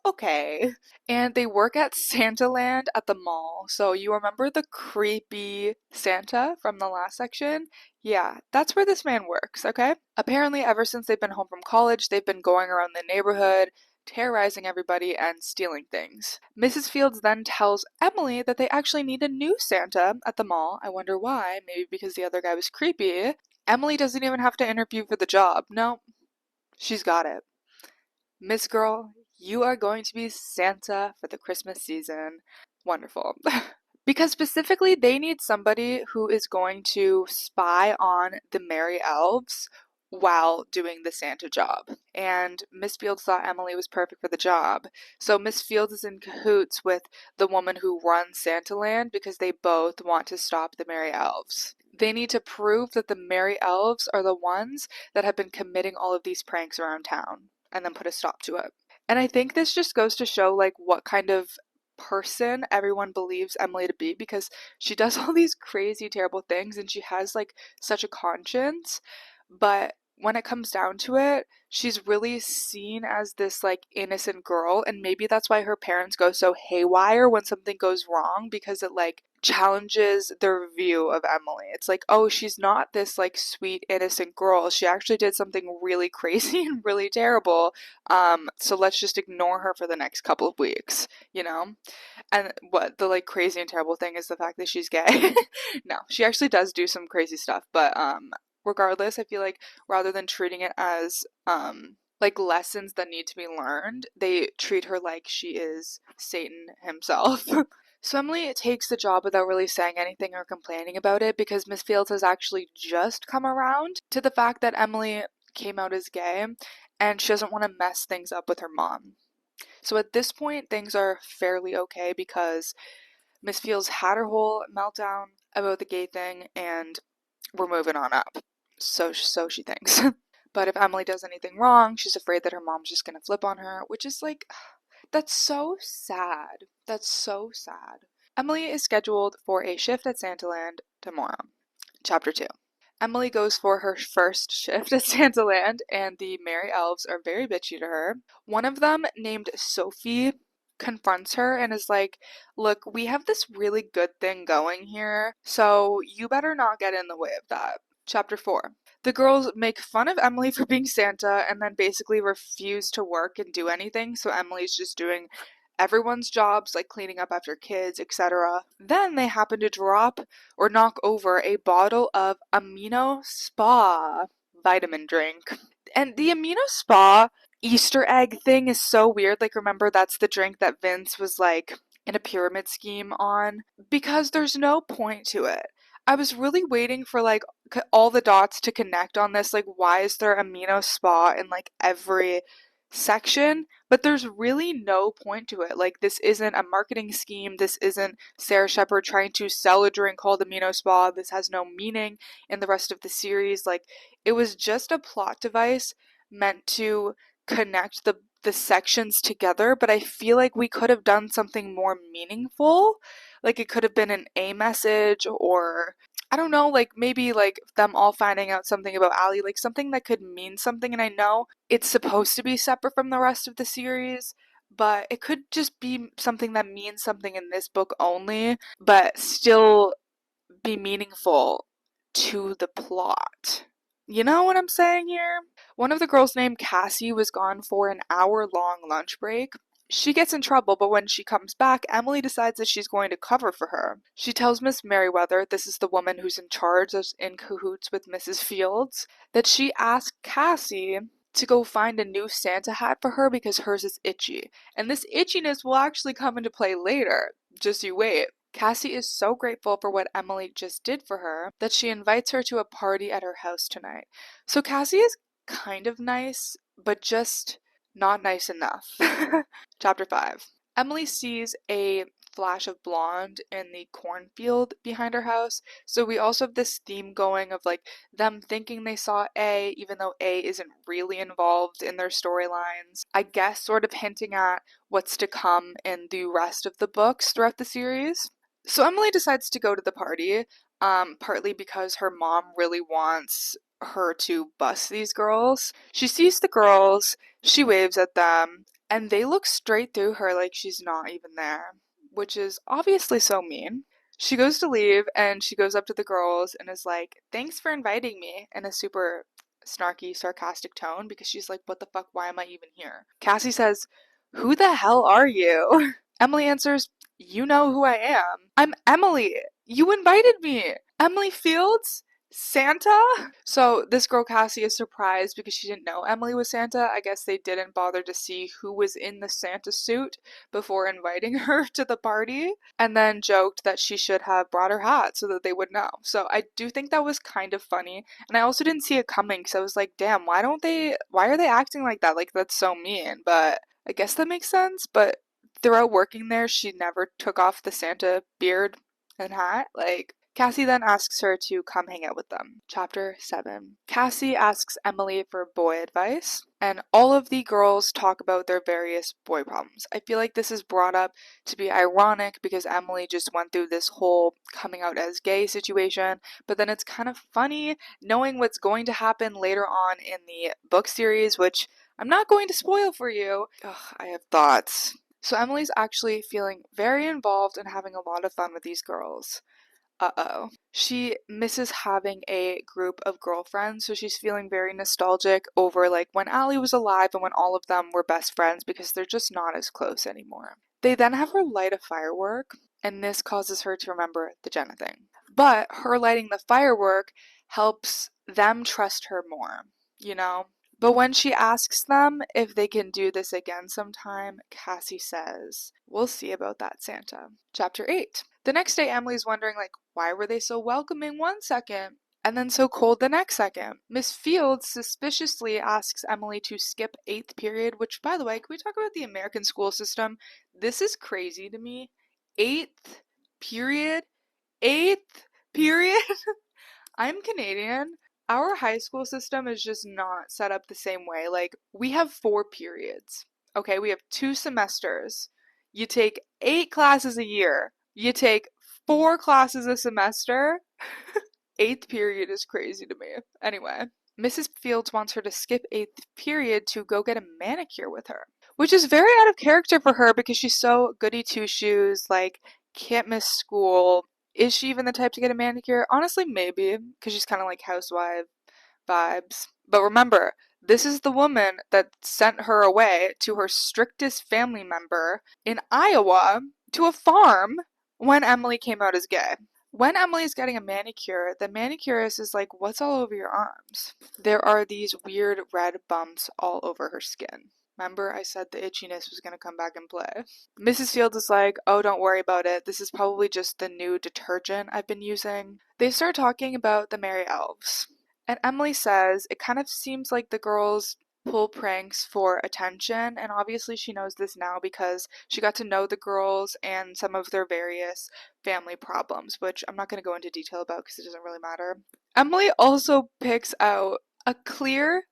Okay. And they work at Santaland at the mall. So you remember the creepy Santa from the last section? Yeah, that's where this man works, okay? Apparently, ever since they've been home from college, they've been going around the neighborhood, terrorizing everybody and stealing things. Mrs. Fields then tells Emily that they actually need a new Santa at the mall. I wonder why. Maybe because the other guy was creepy. Emily doesn't even have to interview for the job. No, she's got it. Miss Girl, You are going to be Santa for the Christmas season. Wonderful. Because specifically, they need somebody who is going to spy on the merry elves while doing the Santa job. And Miss Fields thought Emily was perfect for the job. So Miss Fields is in cahoots with the woman who runs Santaland because they both want to stop the merry elves. They need to prove that the merry elves are the ones that have been committing all of these pranks around town and then put a stop to it. And I think this just goes to show like what kind of person everyone believes Emily to be, because she does all these crazy terrible things and she has like such a conscience, but when it comes down to it, she's really seen as this like innocent girl, and maybe that's why her parents go so haywire when something goes wrong, because it like challenges their view of Emily. It's like, oh, she's not this like sweet innocent girl. She actually did something really crazy and really terrible. So let's just ignore her for the next couple of weeks, you know? And what the like crazy and terrible thing is the fact that she's gay. No, she actually does do some crazy stuff, but regardless, I feel like rather than treating it as like lessons that need to be learned, they treat her like she is Satan himself. So Emily takes the job without really saying anything or complaining about it, because Miss Fields has actually just come around to the fact that Emily came out as gay and she doesn't want to mess things up with her mom. So at this point, things are fairly okay because Miss Fields had her whole meltdown about the gay thing and we're moving on up. So she thinks. But if Emily does anything wrong, she's afraid that her mom's just gonna flip on her, which is like, that's so sad. That's so sad. Emily is scheduled for a shift at Santaland tomorrow. Chapter 2. Emily goes for her first shift at Santaland, and the merry elves are very bitchy to her. One of them, named Sophie, confronts her and is like, look, we have this really good thing going here, so you better not get in the way of that. Chapter 4. The girls make fun of Emily for being Santa and then basically refuse to work and do anything, so Emily's just doing everyone's jobs, like cleaning up after kids, etc. Then they happen to drop or knock over a bottle of Amino Spa vitamin drink. And the Amino Spa Easter egg thing is so weird. Like, remember, that's the drink that Vince was like in a pyramid scheme on, because there's no point to it. I was really waiting for like all the dots to connect on this. Like, why is there Amino Spa in like every section? But there's really no point to it. Like, this isn't a marketing scheme. This isn't Sarah Shepard trying to sell a drink called Amino Spa. This has no meaning in the rest of the series. Like, it was just a plot device meant to connect the sections together, but I feel like we could have done something more meaningful. Like, it could have been an A message, or I don't know, like maybe like them all finding out something about Allie, like something that could mean something. And I know it's supposed to be separate from the rest of the series, but it could just be something that means something in this book only, but still be meaningful to the plot. You know what I'm saying here? One of the girls named Cassie was gone for an hour-long lunch break. She gets in trouble, but when she comes back, Emily decides that she's going to cover for her. She tells Miss Merriweather, this is the woman who's in charge, in cahoots with Mrs. Fields, that she asked Cassie to go find a new Santa hat for her because hers is itchy. And this itchiness will actually come into play later. Just you wait. Cassie is so grateful for what Emily just did for her that she invites her to a party at her house tonight. So Cassie is kind of nice, but just not nice enough. Chapter 5. Emily sees a flash of blonde in the cornfield behind her house. So we also have this theme going of like them thinking they saw A, even though A isn't really involved in their storylines. I guess sort of hinting at what's to come in the rest of the books throughout the series. So Emily decides to go to the party, partly because her mom really wants her to bust these girls. She sees the girls, she waves at them, and they look straight through her like she's not even there, which is obviously so mean. She goes to leave and she goes up to the girls and is like, thanks for inviting me, in a super snarky, sarcastic tone, because she's like, what the fuck, why am I even here? Cassie says, who the hell are you? Emily answers, you know who I am. I'm Emily. You invited me. Emily Fields? Santa? So this girl Cassie is surprised because she didn't know Emily was Santa. I guess they didn't bother to see who was in the Santa suit before inviting her to the party, and then joked that she should have brought her hat so that they would know. So I do think that was kind of funny, and I also didn't see it coming because I was like, damn, why are they acting like that? Like, that's so mean. But I guess that makes sense. But throughout working there, she never took off the Santa beard and hat. Like, Cassie then asks her to come hang out with them. Chapter 7. Cassie asks Emily for boy advice, and all of the girls talk about their various boy problems. I feel like this is brought up to be ironic because Emily just went through this whole coming out as gay situation, but then it's kind of funny knowing what's going to happen later on in the book series, which I'm not going to spoil for you. Ugh, I have thoughts. So Emily's actually feeling very involved and having a lot of fun with these girls. Uh-oh. She misses having a group of girlfriends, so she's feeling very nostalgic over like when Allie was alive and when all of them were best friends because they're just not as close anymore. They then have her light a firework, and this causes her to remember the Jenna thing. But her lighting the firework helps them trust her more, you know? But when she asks them if they can do this again sometime, Cassie says, "We'll see about that, Santa." Chapter 8. The next day, Emily's wondering, like, why were they so welcoming one second and then so cold the next second? Miss Fields suspiciously asks Emily to skip 8th period, which, by the way, can we talk about the American school system? This is crazy to me. 8th period? 8th period? I'm Canadian. Our high school system is just not set up the same way. Like, we have 4 periods. Okay, we have 2 semesters. You take 8 classes a year. You take 4 classes a semester. 8th period is crazy to me. Anyway, Mrs. Fields wants her to skip 8th period to go get a manicure with her, which is very out of character for her because she's so goody two shoes, like, can't miss school. Is she even the type to get a manicure? Honestly, maybe, because she's kind of like housewife vibes. But remember, this is the woman that sent her away to her strictest family member in Iowa to a farm when Emily came out as gay. When Emily is getting a manicure, the manicurist is like, "What's all over your arms?" There are these weird red bumps all over her skin. Remember, I said the itchiness was going to come back and play. Mrs. Fields is like, "Oh, don't worry about it. This is probably just the new detergent I've been using." They start talking about the Merry Elves. And Emily says it kind of seems like the girls pull pranks for attention, and obviously she knows this now because she got to know the girls and some of their various family problems, which I'm not going to go into detail about because it doesn't really matter. Emily also picks out a clear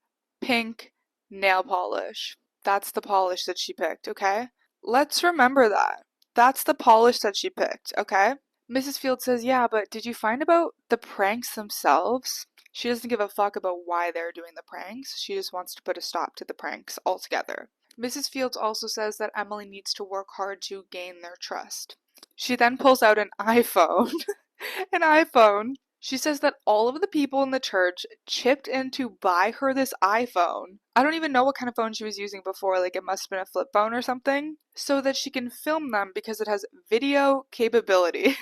pink nail polish. That's the polish that she picked, okay? Let's remember that. That's the polish that she picked, okay? Mrs. Field says, "Yeah, but did you find about the pranks themselves?" She doesn't give a fuck about why they're doing the pranks. She just wants to put a stop to the pranks altogether. Mrs. Fields also says that Emily needs to work hard to gain their trust. She then pulls out an iPhone. An iPhone. She says that all of the people in the church chipped in to buy her this iPhone. I don't even know what kind of phone she was using before, like it must have been a flip phone or something, so that she can film them because it has video capabilities.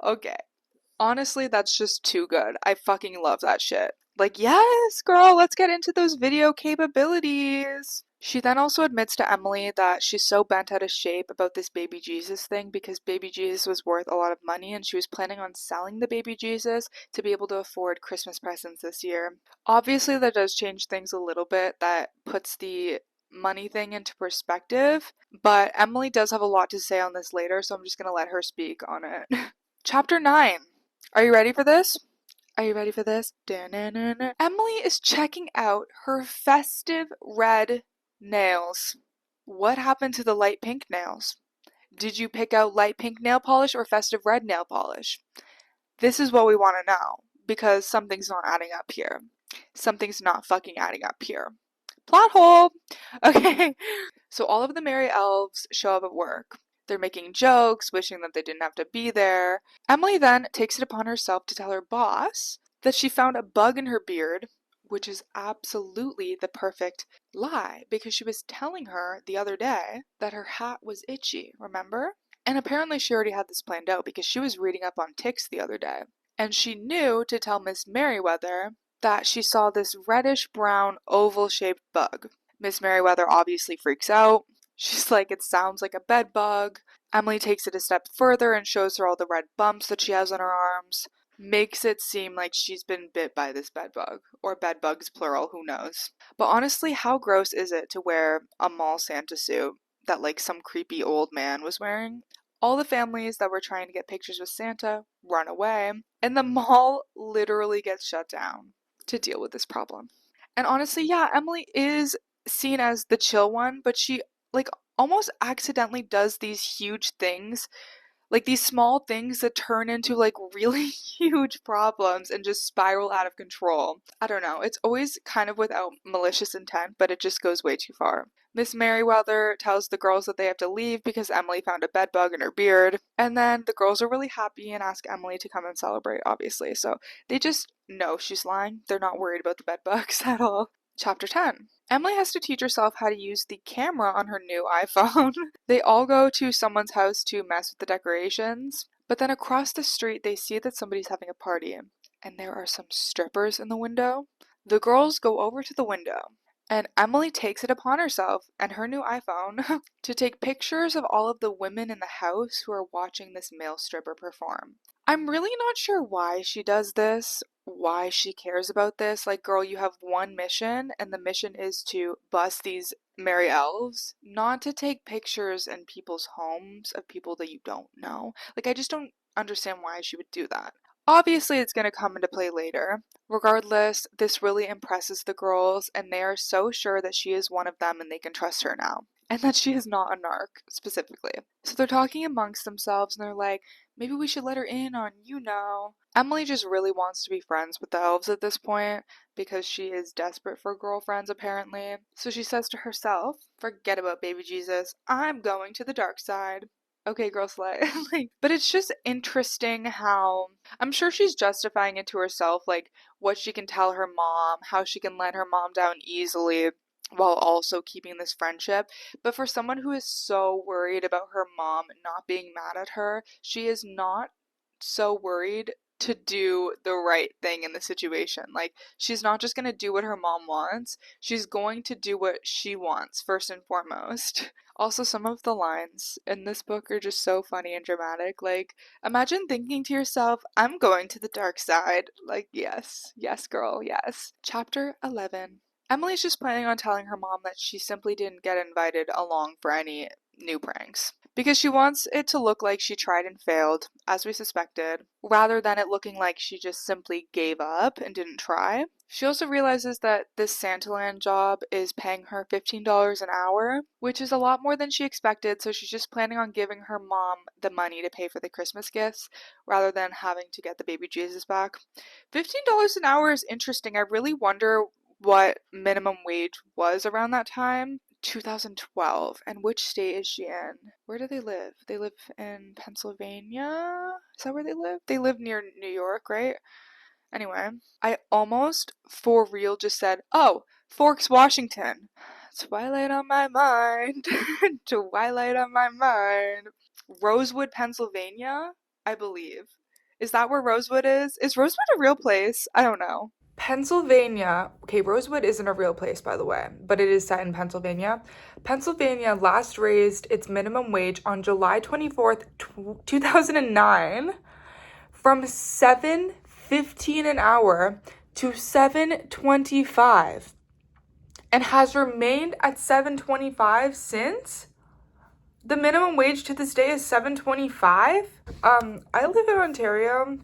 Okay. Honestly, that's just too good. I fucking love that shit. Like, yes, girl, let's get into those video capabilities. She then also admits to Emily that she's so bent out of shape about this baby Jesus thing because baby Jesus was worth a lot of money and she was planning on selling the baby Jesus to be able to afford Christmas presents this year. Obviously, that does change things a little bit. That puts the money thing into perspective, but Emily does have a lot to say on this later, so I'm just gonna let her speak on it. Chapter 9. Are you ready for this? Are you ready for this? Da-na-na-na. Emily is checking out her festive red nails. What happened to the light pink nails? Did you pick out light pink nail polish or festive red nail polish? This is what we want to know, because something's not adding up here. Something's not fucking adding up here. Plot hole! Okay, so all of the merry elves show up at work. They're making jokes, wishing that they didn't have to be there. Emily then takes it upon herself to tell her boss that she found a bug in her beard, which is absolutely the perfect lie because she was telling her the other day that her hat was itchy, remember? And apparently she already had this planned out because she was reading up on ticks the other day. and she knew to tell Miss Merriweather that she saw this reddish-brown oval-shaped bug. Miss Merriweather obviously freaks out. She's like, it sounds like a bed bug. Emily takes it a step further and shows her all the red bumps that she has on her arms. Makes it seem like she's been bit by this bed bug, or bed bugs plural, who knows. But honestly, how gross is it to wear a mall Santa suit that like some creepy old man was wearing? All the families that were trying to get pictures with Santa run away, and the mall literally gets shut down to deal with this problem. And honestly, yeah, Emily is seen as the chill one, but she like almost accidentally does these huge things, like these small things that turn into like really huge problems and just spiral out of control. I don't know. It's always kind of without malicious intent, but it just goes way too far. Miss Merriweather tells the girls that they have to leave because Emily found a bed bug in her beard. And then the girls are really happy and ask Emily to come and celebrate, obviously. So they just know she's lying. They're not worried about the bed bugs at all. Chapter 10. Emily has to teach herself how to use the camera on her new iPhone. They all go to someone's house to mess with the decorations, but then across the street they see that somebody's having a party, and there are some strippers in the window. The girls go over to the window, and Emily takes it upon herself and her new iPhone to take pictures of all of the women in the house who are watching this male stripper perform. I'm really not sure why she does this, why she cares about this. Like, girl, you have one mission, and the mission is to bust these merry elves, not to take pictures in people's homes of people that you don't know. Like, I just don't understand why she would do that. Obviously, it's going to come into play later. Regardless, this really impresses the girls, and they are so sure that she is one of them and they can trust her now. And that she is not a narc, specifically. So they're talking amongst themselves, and they're like, maybe we should let her in on, you know. Emily just really wants to be friends with the elves at this point, because she is desperate for girlfriends, apparently. So she says to herself, forget about baby Jesus, I'm going to the dark side. Okay, girl, slay. Like, but it's just interesting how I'm sure she's justifying it to herself, like what she can tell her mom, how she can let her mom down easily while also keeping this friendship. But for someone who is so worried about her mom not being mad at her, she is not so worried to do the right thing in the situation. Like, she's not just going to do what her mom wants, she's going to do what she wants first and foremost. Also, some of the lines in this book are just so funny and dramatic. Like, imagine thinking to yourself, I'm going to the dark side. Like, yes, yes, girl, yes. Chapter 11. Emily's just planning on telling her mom that she simply didn't get invited along for any new pranks, because she wants it to look like she tried and failed, as we suspected, rather than it looking like she just simply gave up and didn't try. She also realizes that this Santaland job is paying her $15 an hour, which is a lot more than she expected, so she's just planning on giving her mom the money to pay for the Christmas gifts, rather than having to get the baby Jesus back. $15 an hour is interesting. I really wonder what minimum wage was around that time. 2012. And which state is she in? Where do they live? They live in Pennsylvania? Is that where they live? They live near New York, right? Anyway, I almost for real just said, oh, Forks, Washington. Twilight on my mind. Twilight on my mind. Rosewood, Pennsylvania, I believe. Is that where Rosewood is? Is Rosewood a real place? I don't know. Pennsylvania, okay, Rosewood isn't a real place, by the way, but it is set in Pennsylvania. Pennsylvania last raised its minimum wage on July 24th, 2009 from $7.15 an hour to $7.25 and has remained at $7.25 since. The minimum wage to this day is $7.25. I live in Ontario,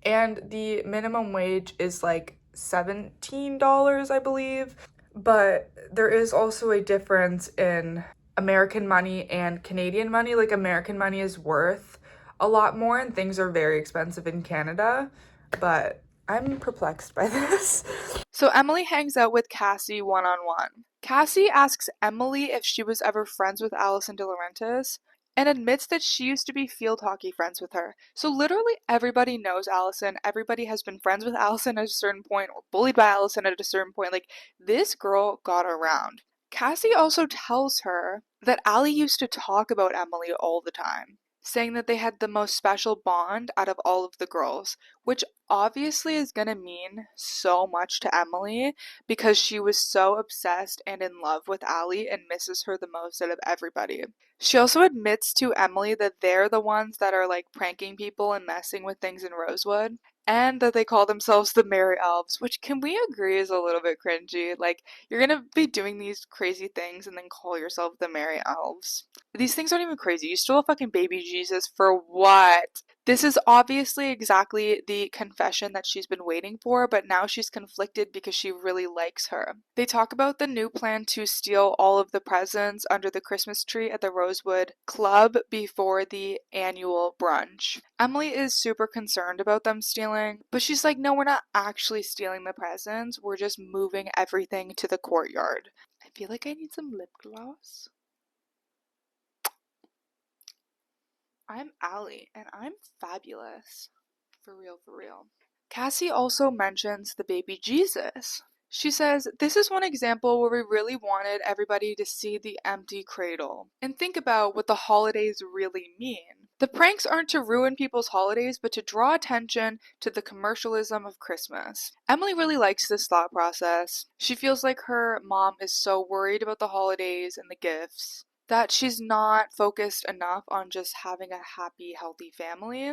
and the minimum wage is like $17, I believe. But there is also a difference in American money and Canadian money. Like, American money is worth a lot more, and things are very expensive in Canada. But I'm perplexed by this. So Emily hangs out with Cassie one-on-one. Cassie asks Emily if she was ever friends with Alison Dilaurentis, and admits that she used to be field hockey friends with her. So literally everybody knows Alison. Everybody has been friends with Alison at a certain point, or bullied by Alison at a certain point. Like, this girl got around. Cassie also tells her that Allie used to talk about Emily all the time, saying that they had the most special bond out of all of the girls, which obviously is gonna mean so much to Emily because she was so obsessed and in love with Allie and misses her the most out of everybody. She also admits to Emily that they're the ones that are like pranking people and messing with things in Rosewood, and that they call themselves the Merry Elves, which can we agree is a little bit cringy? Like, you're gonna be doing these crazy things and then call yourself the Merry Elves. These things aren't even crazy. You stole a fucking baby Jesus for what? This is obviously exactly the confession that she's been waiting for, but now she's conflicted because she really likes her. They talk about the new plan to steal all of the presents under the Christmas tree at the Rosewood Club before the annual brunch. Emily is super concerned about them stealing, but she's like, no, we're not actually stealing the presents. We're just moving everything to the courtyard. I feel like I need some lip gloss. I'm Allie, and I'm fabulous. For real, for real. Cassie also mentions the baby Jesus. She says, this is one example where we really wanted everybody to see the empty cradle and think about what the holidays really mean. The pranks aren't to ruin people's holidays, but to draw attention to the commercialism of Christmas. Emily really likes this thought process. She feels like her mom is so worried about the holidays and the gifts that she's not focused enough on just having a happy, healthy family,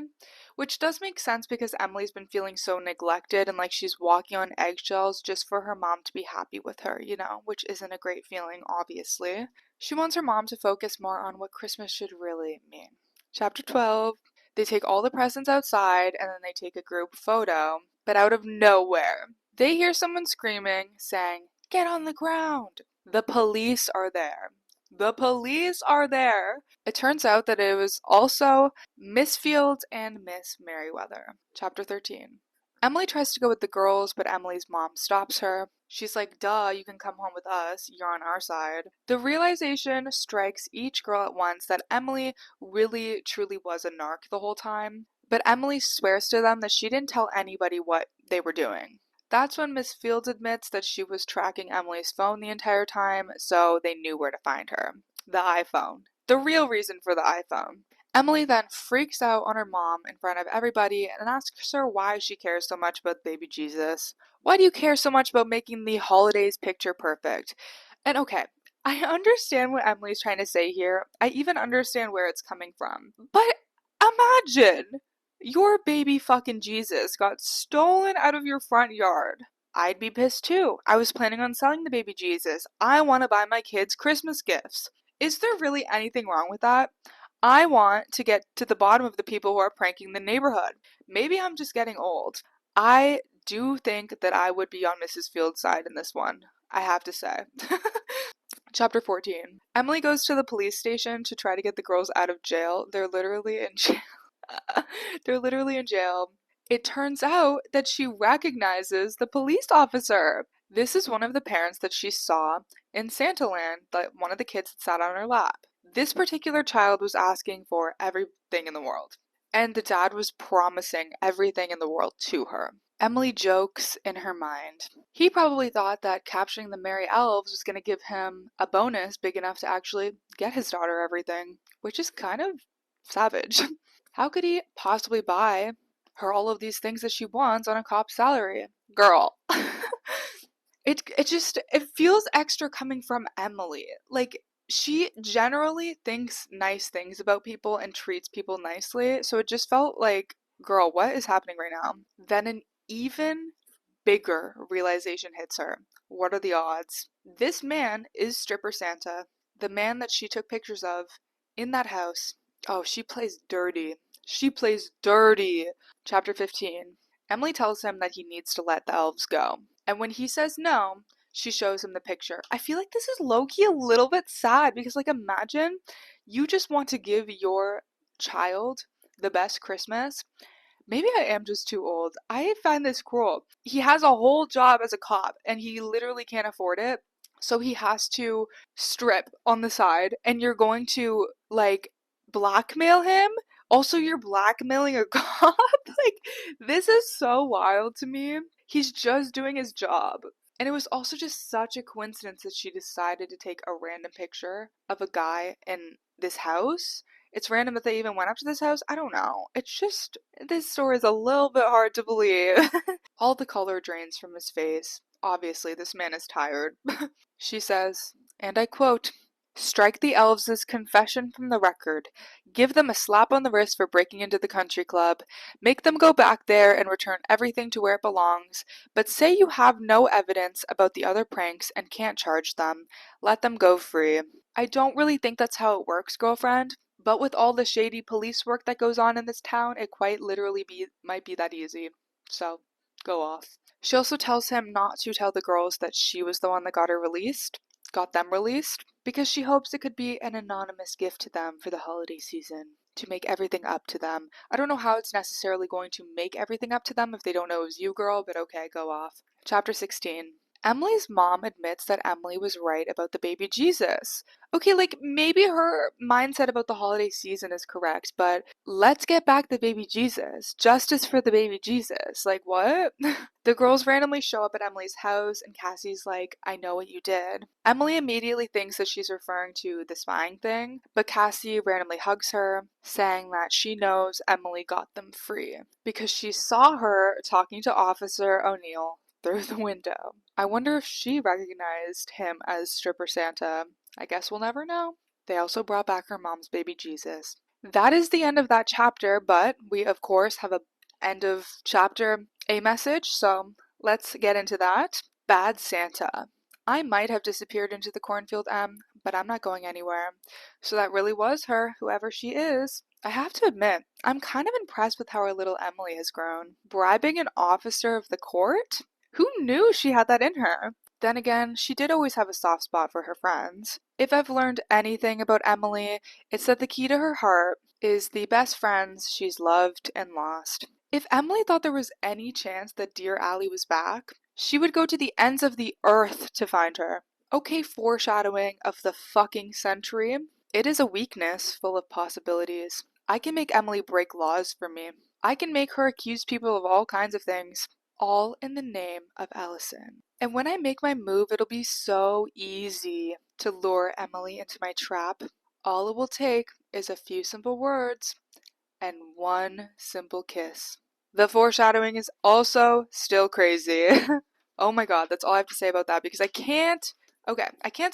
which does make sense because Emily's been feeling so neglected and like she's walking on eggshells just for her mom to be happy with her, which isn't a great feeling, obviously. She wants her mom to focus more on what Christmas should really mean. Chapter 12. They take all the presents outside and then they take a group photo, but out of nowhere, they hear someone screaming, saying, "Get on the ground!" The police are there. The police are there. It turns out that it was also Miss Fields and Miss Merriweather. Chapter 13. Emily tries to go with the girls, but Emily's mom stops her. She's like, duh, you can come home with us. You're on our side. The realization strikes each girl at once that Emily really, truly was a narc the whole time. But Emily swears to them that she didn't tell anybody what they were doing. That's when Miss Fields admits that she was tracking Emily's phone the entire time, so they knew where to find her. The iPhone. The real reason for the iPhone. Emily then freaks out on her mom in front of everybody and asks her why she cares so much about baby Jesus. Why do you care so much about making the holidays picture perfect? And okay, I understand what Emily's trying to say here. I even understand where it's coming from. But imagine your baby fucking Jesus got stolen out of your front yard. I'd be pissed too. I was planning on selling the baby Jesus. I want to buy my kids Christmas gifts. Is there really anything wrong with that? I want to get to the bottom of the people who are pranking the neighborhood. Maybe I'm just getting old. I do think that I would be on Mrs. Field's side in this one, I have to say. Chapter 14. Emily goes to the police station to try to get the girls out of jail. They're literally in jail. They're literally in jail. It turns out that she recognizes the police officer. This is one of the parents that she saw in Santaland, that one of the kids that sat on her lap. This particular child was asking for everything in the world, and the dad was promising everything in the world to her. Emily jokes in her mind. He probably thought that capturing the Merry Elves was going to give him a bonus big enough to actually get his daughter everything, which is kind of savage. How could he possibly buy her all of these things that she wants on a cop's salary? Girl. It feels extra coming from Emily. Like, she generally thinks nice things about people and treats people nicely, so it just felt like, girl, what is happening right now? Then an even bigger realization hits her. What are the odds? This man is Stripper Santa, the man that she took pictures of in that house. Oh, she plays dirty. She plays dirty. Chapter 15. Emily tells him that he needs to let the elves go. And when he says no, she shows him the picture. I feel like this is low-key a little bit sad because, like, imagine you just want to give your child the best Christmas. Maybe I am just too old. I find this cruel. He has a whole job as a cop and he literally can't afford it. So he has to strip on the side and you're going to, like, blackmail him? Also, you're blackmailing a cop? Like, this is so wild to me. He's just doing his job. And it was also just such a coincidence that she decided to take a random picture of a guy in this house. It's random that they even went up to this house. I don't know. It's just, this story is a little bit hard to believe. All the color drains from his face. Obviously, this man is tired. She says, and I quote, "Strike the elves' confession from the record. Give them a slap on the wrist for breaking into the country club. Make them go back there and return everything to where it belongs. But say you have no evidence about the other pranks and can't charge them. Let them go free." I don't really think that's how it works, girlfriend. But with all the shady police work that goes on in this town, it quite literally might be that easy. So, go off. She also tells him not to tell the girls that she was the one that got them released, because she hopes it could be an anonymous gift to them for the holiday season, to make everything up to them. I don't know how it's necessarily going to make everything up to them if they don't know it was you, girl, but okay, go off. Chapter 16. Emily's mom admits that Emily was right about the baby Jesus. Okay, like, maybe her mindset about the holiday season is correct, but let's get back the baby Jesus. Justice for the baby Jesus. Like, what? The girls randomly show up at Emily's house, and Cassie's like, I know what you did. Emily immediately thinks that she's referring to the spying thing, but Cassie randomly hugs her, saying that she knows Emily got them free because she saw her talking to Officer O'Neill through the window. I wonder if she recognized him as Stripper Santa. I guess we'll never know. They also brought back her mom's baby Jesus. That is the end of that chapter, but we of course have a end of chapter a message, so let's get into that. Bad Santa. I might have disappeared into the cornfield, but I'm not going anywhere. So that really was her, whoever she is. I have to admit, I'm kind of impressed with how our little Emily has grown. Bribing an officer of the court? Who knew she had that in her? Then again, she did always have a soft spot for her friends. If I've learned anything about Emily, it's that the key to her heart is the best friends she's loved and lost. If Emily thought there was any chance that dear Allie was back, she would go to the ends of the earth to find her. Okay, foreshadowing of the fucking century. It is a weakness full of possibilities. I can make Emily break laws for me. I can make her accuse people of all kinds of things, all in the name of Alison. And when I make my move, it'll be so easy to lure Emily into my trap. All it will take is a few simple words and one simple kiss. The foreshadowing is also still crazy. Oh my god, that's all I have to say about that because I can't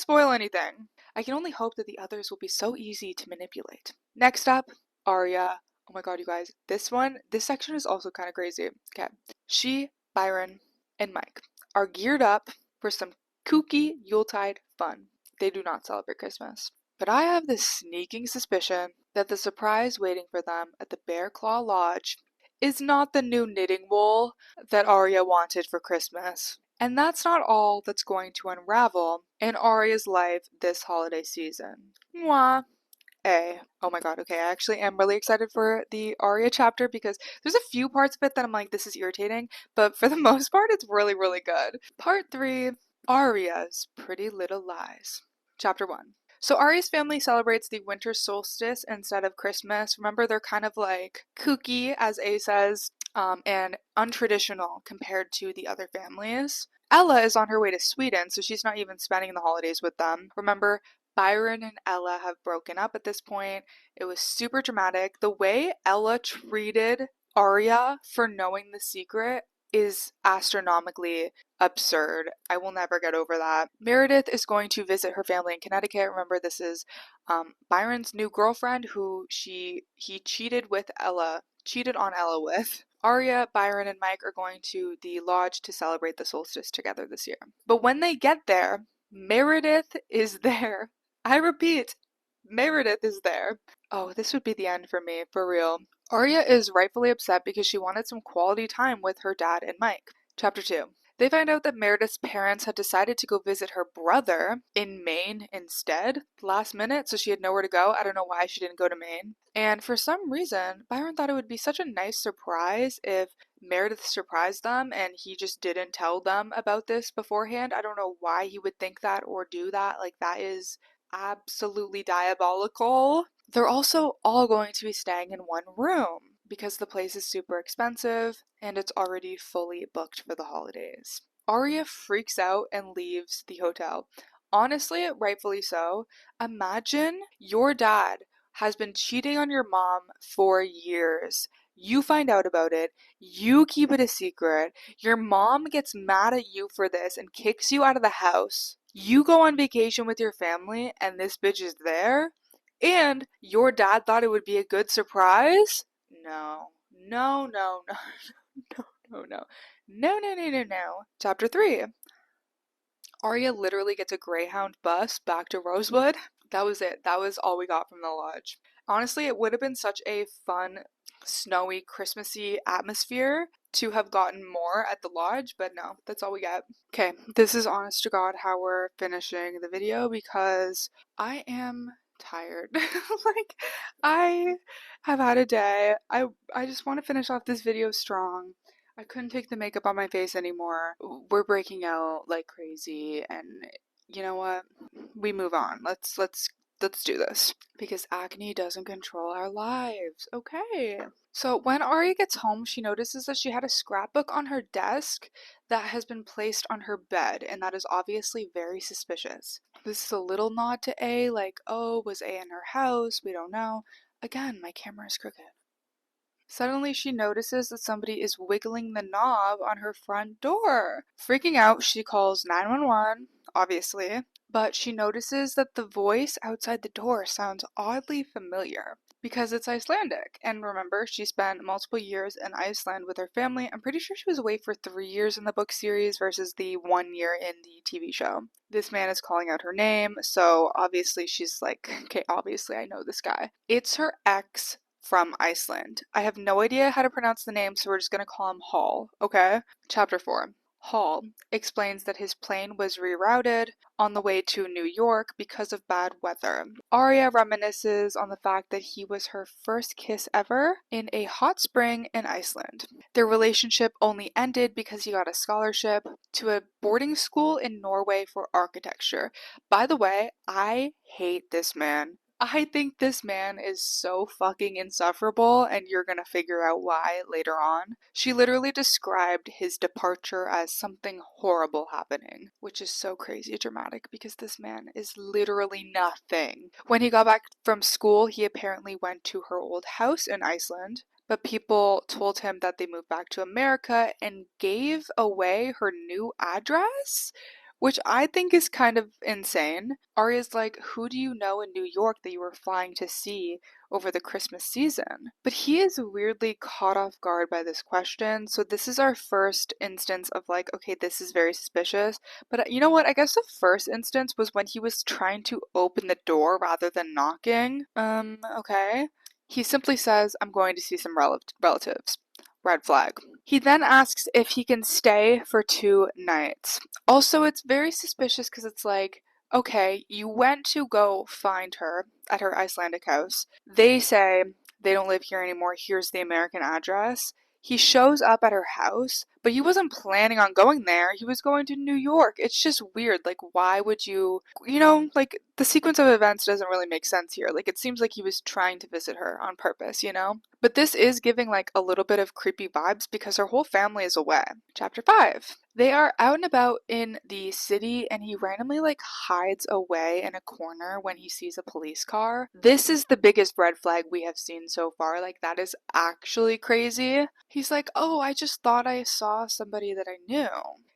spoil anything. I can only hope that the others will be so easy to manipulate. Next up, Aria. Oh my god, you guys. This section is also kind of crazy. Okay. She, Byron, and Mike are geared up for some kooky Yuletide fun. They do not celebrate Christmas. But I have this sneaking suspicion that the surprise waiting for them at the Bear Claw Lodge is not the new knitting wool that Aria wanted for Christmas. And that's not all that's going to unravel in Aria's life this holiday season. Mwah. Oh my god, okay, I actually am really excited for the Aria chapter because there's a few parts of it that I'm like, this is irritating, but for the most part, it's really, really good. Part 3, Aria's Pretty Little Lies. Chapter 1. So Aria's family celebrates the winter solstice instead of Christmas. Remember, they're kind of like kooky, as A says, and untraditional compared to the other families. Ella is on her way to Sweden, so she's not even spending the holidays with them. Remember, Byron and Ella have broken up at this point. It was super dramatic. The way Ella treated Aria for knowing the secret is astronomically absurd. I will never get over that. Meredith is going to visit her family in Connecticut. Remember, this is Byron's new girlfriend who he cheated on Ella with. Aria, Byron, and Mike are going to the lodge to celebrate the solstice together this year. But when they get there, Meredith is there. I repeat, Meredith is there. Oh, this would be the end for me, for real. Aria is rightfully upset because she wanted some quality time with her dad and Mike. Chapter 2. They find out that Meredith's parents had decided to go visit her brother in Maine instead, last minute, so she had nowhere to go. I don't know why she didn't go to Maine. And for some reason, Byron thought it would be such a nice surprise if Meredith surprised them and he just didn't tell them about this beforehand. I don't know why he would think that or do that. Like, that is absolutely diabolical. They're also all going to be staying in one room because the place is super expensive and it's already fully booked for the holidays. Aria freaks out and leaves the hotel. Honestly, rightfully so. Imagine your dad has been cheating on your mom for years. You find out about it. You keep it a secret. Your mom gets mad at you for this and kicks you out of the house. You go on vacation with your family and this bitch is there? And your dad thought it would be a good surprise? No. No, no, no, no, no, no. No, no, no, no, no. Chapter 3. Aria literally gets a Greyhound bus back to Rosewood. That was it. That was all we got from the lodge. Honestly, it would have been such a fun, snowy, Christmassy atmosphere to have gotten more at the lodge, but no, that's all we get. Okay, this is honest to God how we're finishing the video because I am tired. Like, I have had a day. I just want to finish off this video strong. I couldn't take the makeup on my face anymore. We're breaking out like crazy, and you know what? We move on. Let's do this because acne doesn't control our lives. Okay. So when Aria gets home, she notices that she had a scrapbook on her desk that has been placed on her bed, and that is obviously very suspicious. This is a little nod to A, like, oh, was A in her house? We don't know. Again, my camera is crooked. Suddenly, she notices that somebody is wiggling the knob on her front door. Freaking out, she calls 911, obviously, but she notices that the voice outside the door sounds oddly familiar because it's Icelandic. And remember, she spent multiple years in Iceland with her family. I'm pretty sure she was away for 3 years in the book series versus the 1 year in the TV show. This man is calling out her name, so obviously she's like, okay, obviously I know this guy. It's her ex from Iceland. I have no idea how to pronounce the name, so we're just going to call him Hale, okay? Chapter 4. Hale explains that his plane was rerouted on the way to New York because of bad weather. Aria reminisces on the fact that he was her first kiss ever in a hot spring in Iceland. Their relationship only ended because he got a scholarship to a boarding school in Norway for architecture. By the way, I hate this man. I think this man is so fucking insufferable, and you're gonna figure out why later on. She literally described his departure as something horrible happening, which is so crazy dramatic because this man is literally nothing. When he got back from school, he apparently went to her old house in Iceland, but people told him that they moved back to America and gave away her new address, which I think is kind of insane. Aria's like, who do you know in New York that you were flying to see over the Christmas season? But he is weirdly caught off guard by this question, so this is our first instance of like, okay, this is very suspicious. But you know what? I guess the first instance was when he was trying to open the door rather than knocking. Okay. He simply says, I'm going to see some relatives. Red flag. He then asks if he can stay for 2 nights. Also, it's very suspicious because it's like, okay, you went to go find her at her Icelandic house. They say they don't live here anymore. Here's the American address. He shows up at her house, but he wasn't planning on going there. He was going to New York. It's just weird. Like, why would you, like the sequence of events doesn't really make sense here. Like, it seems like he was trying to visit her on purpose, you know? But this is giving like a little bit of creepy vibes because her whole family is away. Chapter 5. They are out and about in the city and he randomly like hides away in a corner when he sees a police car. This is the biggest red flag we have seen so far. Like, that is actually crazy. He's like, oh, I just thought I saw somebody that I knew.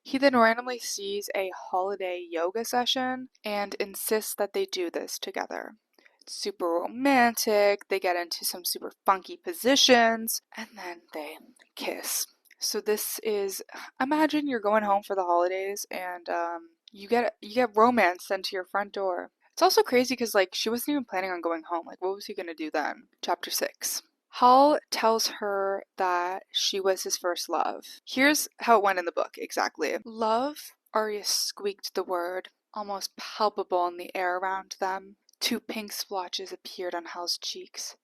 He then randomly sees a holiday yoga session and insists that they do this together. It's super romantic, they get into some super funky positions, and then they kiss. So this is, imagine you're going home for the holidays and you get romance sent to your front door. It's also crazy because like she wasn't even planning on going home. Like, what was he gonna do then? Chapter 6. Hale tells her that she was his first love. Here's how it went in the book exactly. Love, Aria squeaked the word, almost palpable in the air around them. 2 pink splotches appeared on Hale's cheeks.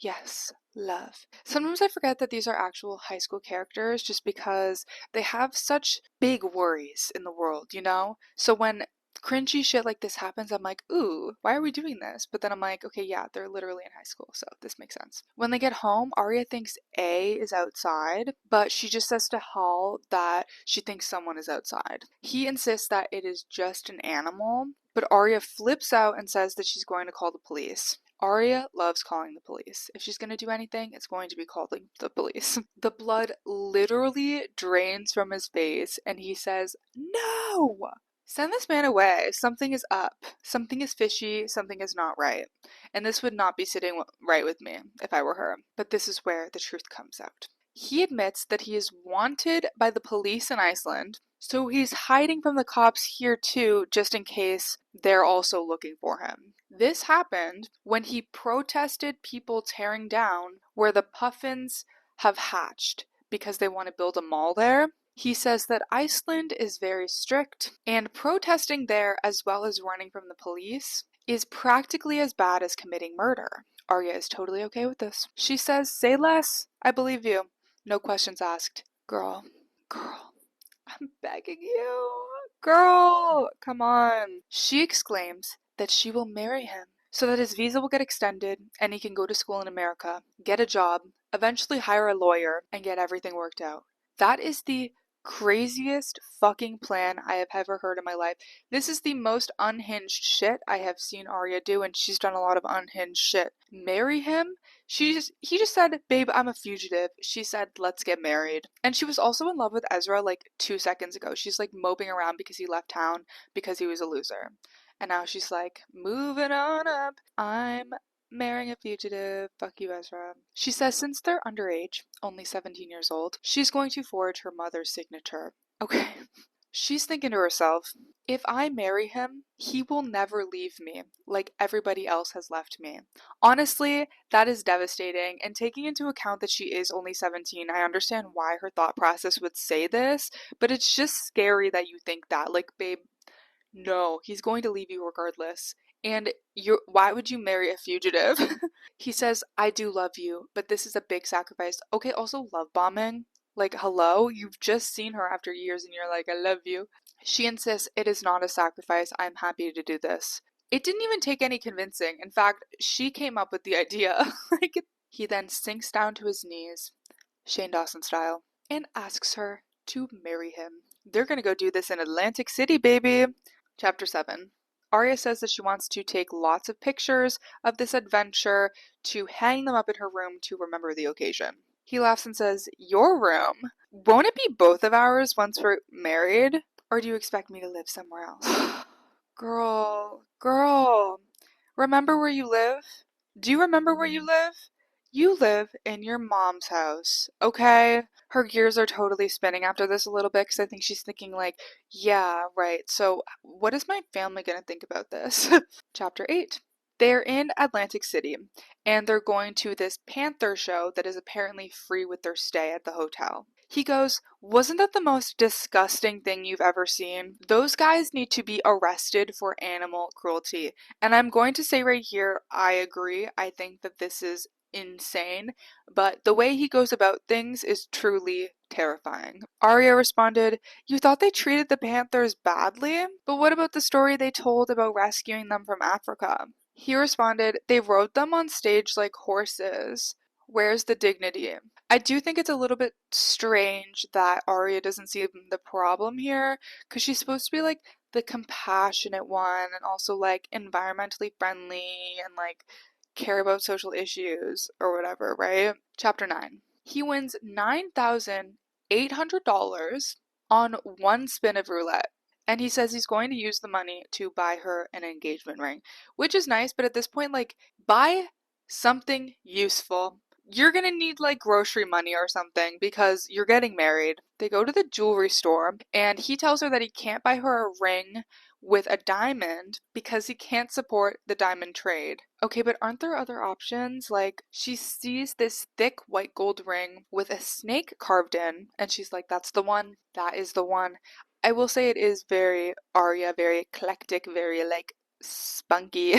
Yes, love. Sometimes I forget that these are actual high school characters just because they have such big worries in the world, you know? So when cringy shit like this happens, I'm like, ooh, why are we doing this? But then I'm like, okay, yeah, they're literally in high school, so this makes sense. When they get home, Aria thinks A is outside, but she just says to Hale that she thinks someone is outside. He insists that it is just an animal, but Aria flips out and says that she's going to call the police. Aria loves calling the police. If she's going to do anything, it's going to be calling the police. The blood literally drains from his face, and he says, "No! Send this man away. Something is up. Something is fishy. Something is not right." And this would not be sitting right with me if I were her. But this is where the truth comes out. He admits that he is wanted by the police in Iceland, so he's hiding from the cops here too, just in case they're also looking for him. This happened when he protested people tearing down where the puffins have hatched because they want to build a mall there. He says that Iceland is very strict, and protesting there as well as running from the police is practically as bad as committing murder. Aria is totally okay with this. She says, "Say less. I believe you. No questions asked." Girl, I'm begging you. Girl, come on. She exclaims that she will marry him so that his visa will get extended and he can go to school in America, get a job, eventually hire a lawyer, and get everything worked out. That is the craziest fucking plan I have ever heard in my life. This is the most unhinged shit I have seen Aria do, and she's done a lot of unhinged shit. Marry him? He just said, "Babe, I'm a fugitive." She said, "Let's get married." And she was also in love with Ezra like 2 seconds ago. She's like moping around because he left town because he was a loser. And now she's like, "Moving on up. I'm marrying a fugitive. Fuck you, Ezra." She says since they're underage, only 17 years old, she's going to forge her mother's signature. Okay. She's thinking to herself, if I marry him, he will never leave me like everybody else has left me. Honestly, that is devastating, and taking into account that she is only 17, I understand why her thought process would say this, but it's just scary that you think that. Like, babe, no, he's going to leave you regardless. And why would you marry a fugitive? He says, "I do love you, but this is a big sacrifice." Okay, also love bombing. Like, hello? You've just seen her after years and you're like, "I love you." She insists it is not a sacrifice. "I'm happy to do this." It didn't even take any convincing. In fact, she came up with the idea. He then sinks down to his knees, Shane Dawson style, and asks her to marry him. They're gonna go do this in Atlantic City, baby. Chapter 7. Aria says that she wants to take lots of pictures of this adventure to hang them up in her room to remember the occasion. He laughs and says, "Your room? Won't it be both of ours once we're married? Or do you expect me to live somewhere else?" Girl, remember where you live? Do you remember where you live? You live in your mom's house, okay? Her gears are totally spinning after this a little bit because I think she's thinking like, yeah, right, so what is my family gonna think about this? Chapter 8. They're in Atlantic City, and they're going to this Panther show that is apparently free with their stay at the hotel. He goes, "Wasn't that the most disgusting thing you've ever seen? Those guys need to be arrested for animal cruelty." And I'm going to say right here, I agree. I think that this is insane, but the way he goes about things is truly terrifying. Aria responded, "You thought they treated the Panthers badly? But what about the story they told about rescuing them from Africa?" He responded, "They rode them on stage like horses. Where's the dignity?" I do think it's a little bit strange that Aria doesn't see the problem here, because she's supposed to be like the compassionate one and also like environmentally friendly and like care about social issues or whatever, right? Chapter 9. He wins $9,800 on one spin of roulette. And he says he's going to use the money to buy her an engagement ring, which is nice, but at this point, like, buy something useful. You're gonna need like grocery money or something because you're getting married. They go to the jewelry store and he tells her that he can't buy her a ring with a diamond because he can't support the diamond trade. Okay, but aren't there other options? Like, she sees this thick white gold ring with a snake carved in and she's like, "That's the one. That is the one." I will say it is very Aria, very eclectic, very like spunky.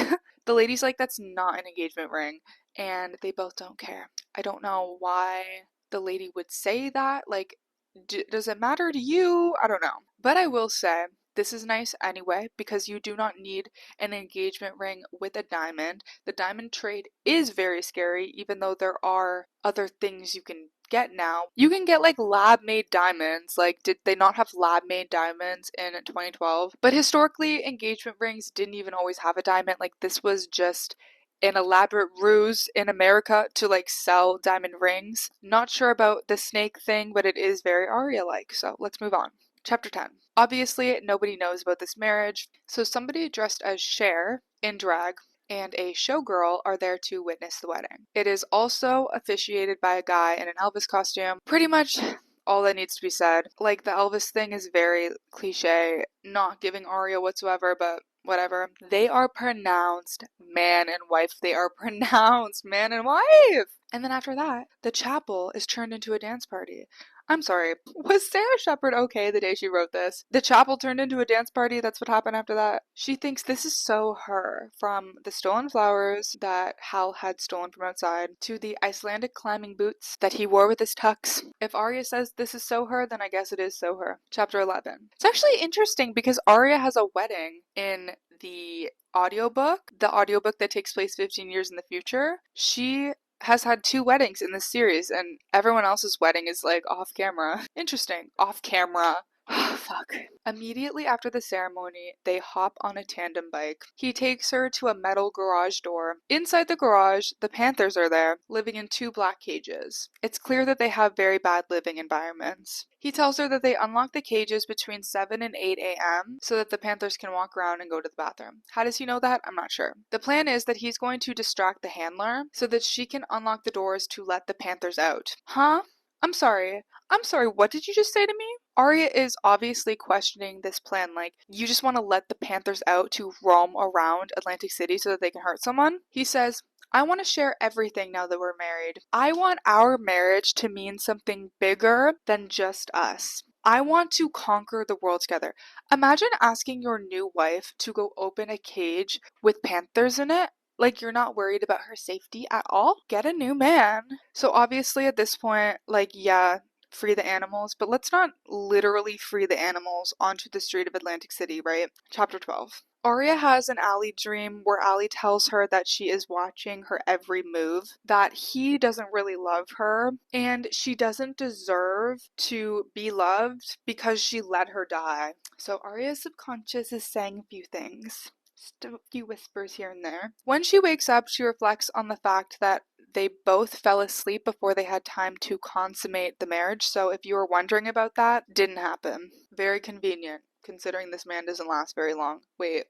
The lady's like, "That's not an engagement ring." And they both don't care. I don't know why the lady would say that. Like, does it matter to you? I don't know. But I will say, this is nice anyway because you do not need an engagement ring with a diamond. The diamond trade is very scary, even though there are other things you can get now. You can get like lab made diamonds. Like, did they not have lab made diamonds in 2012? But historically, engagement rings didn't even always have a diamond. Like, this was just an elaborate ruse in America to like sell diamond rings. Not sure about the snake thing, but it is very Aria-like, so let's move on. Chapter 10. Obviously, nobody knows about this marriage, so somebody dressed as Cher in drag and a showgirl are there to witness the wedding. It is also officiated by a guy in an Elvis costume. Pretty much all that needs to be said. Like, the Elvis thing is very cliche, not giving Aria whatsoever, but whatever. They are pronounced man and wife. They are pronounced man and wife. And then after that, the chapel is turned into a dance party. I'm sorry, was Sarah Shepard okay the day she wrote this? The chapel turned into a dance party, that's what happened after that? She thinks this is so her. From the stolen flowers that Hal had stolen from outside, to the Icelandic climbing boots that he wore with his tux. If Aria says this is so her, then I guess it is so her. Chapter 11. It's actually interesting because Aria has a wedding in the audiobook that takes place 15 years in the future. She has had 2 weddings in this series, and everyone else's wedding is like off camera. Interesting. Off camera. Fuck. Immediately after the ceremony, they hop on a tandem bike. He takes her to a metal garage door. Inside the garage, the panthers are there, living in 2 black cages. It's clear that they have very bad living environments. He tells her that they unlock the cages between 7 and 8 a.m. so that the panthers can walk around and go to the bathroom. How does he know that? I'm not sure. The plan is that he's going to distract the handler so that she can unlock the doors to let the panthers out. Huh? I'm sorry, what did you just say to me? Aria is obviously questioning this plan, like, you just want to let the panthers out to roam around Atlantic City so that they can hurt someone? He says, I want to share everything now that we're married. I want our marriage to mean something bigger than just us. I want to conquer the world together. Imagine asking your new wife to go open a cage with panthers in it. Like, you're not worried about her safety at all? Get a new man. So obviously at this point, like, yeah, free the animals, but let's not literally free the animals onto the street of Atlantic City, right? Chapter 12. Aria has an Allie dream where Allie tells her that she is watching her every move, that he doesn't really love her, and she doesn't deserve to be loved because she let her die. So Aria's subconscious is saying a few things. Just a few whispers here and there. When she wakes up, she reflects on the fact that they both fell asleep before they had time to consummate the marriage. So if you were wondering about that, didn't happen. Very convenient, considering this man doesn't last very long. Wait,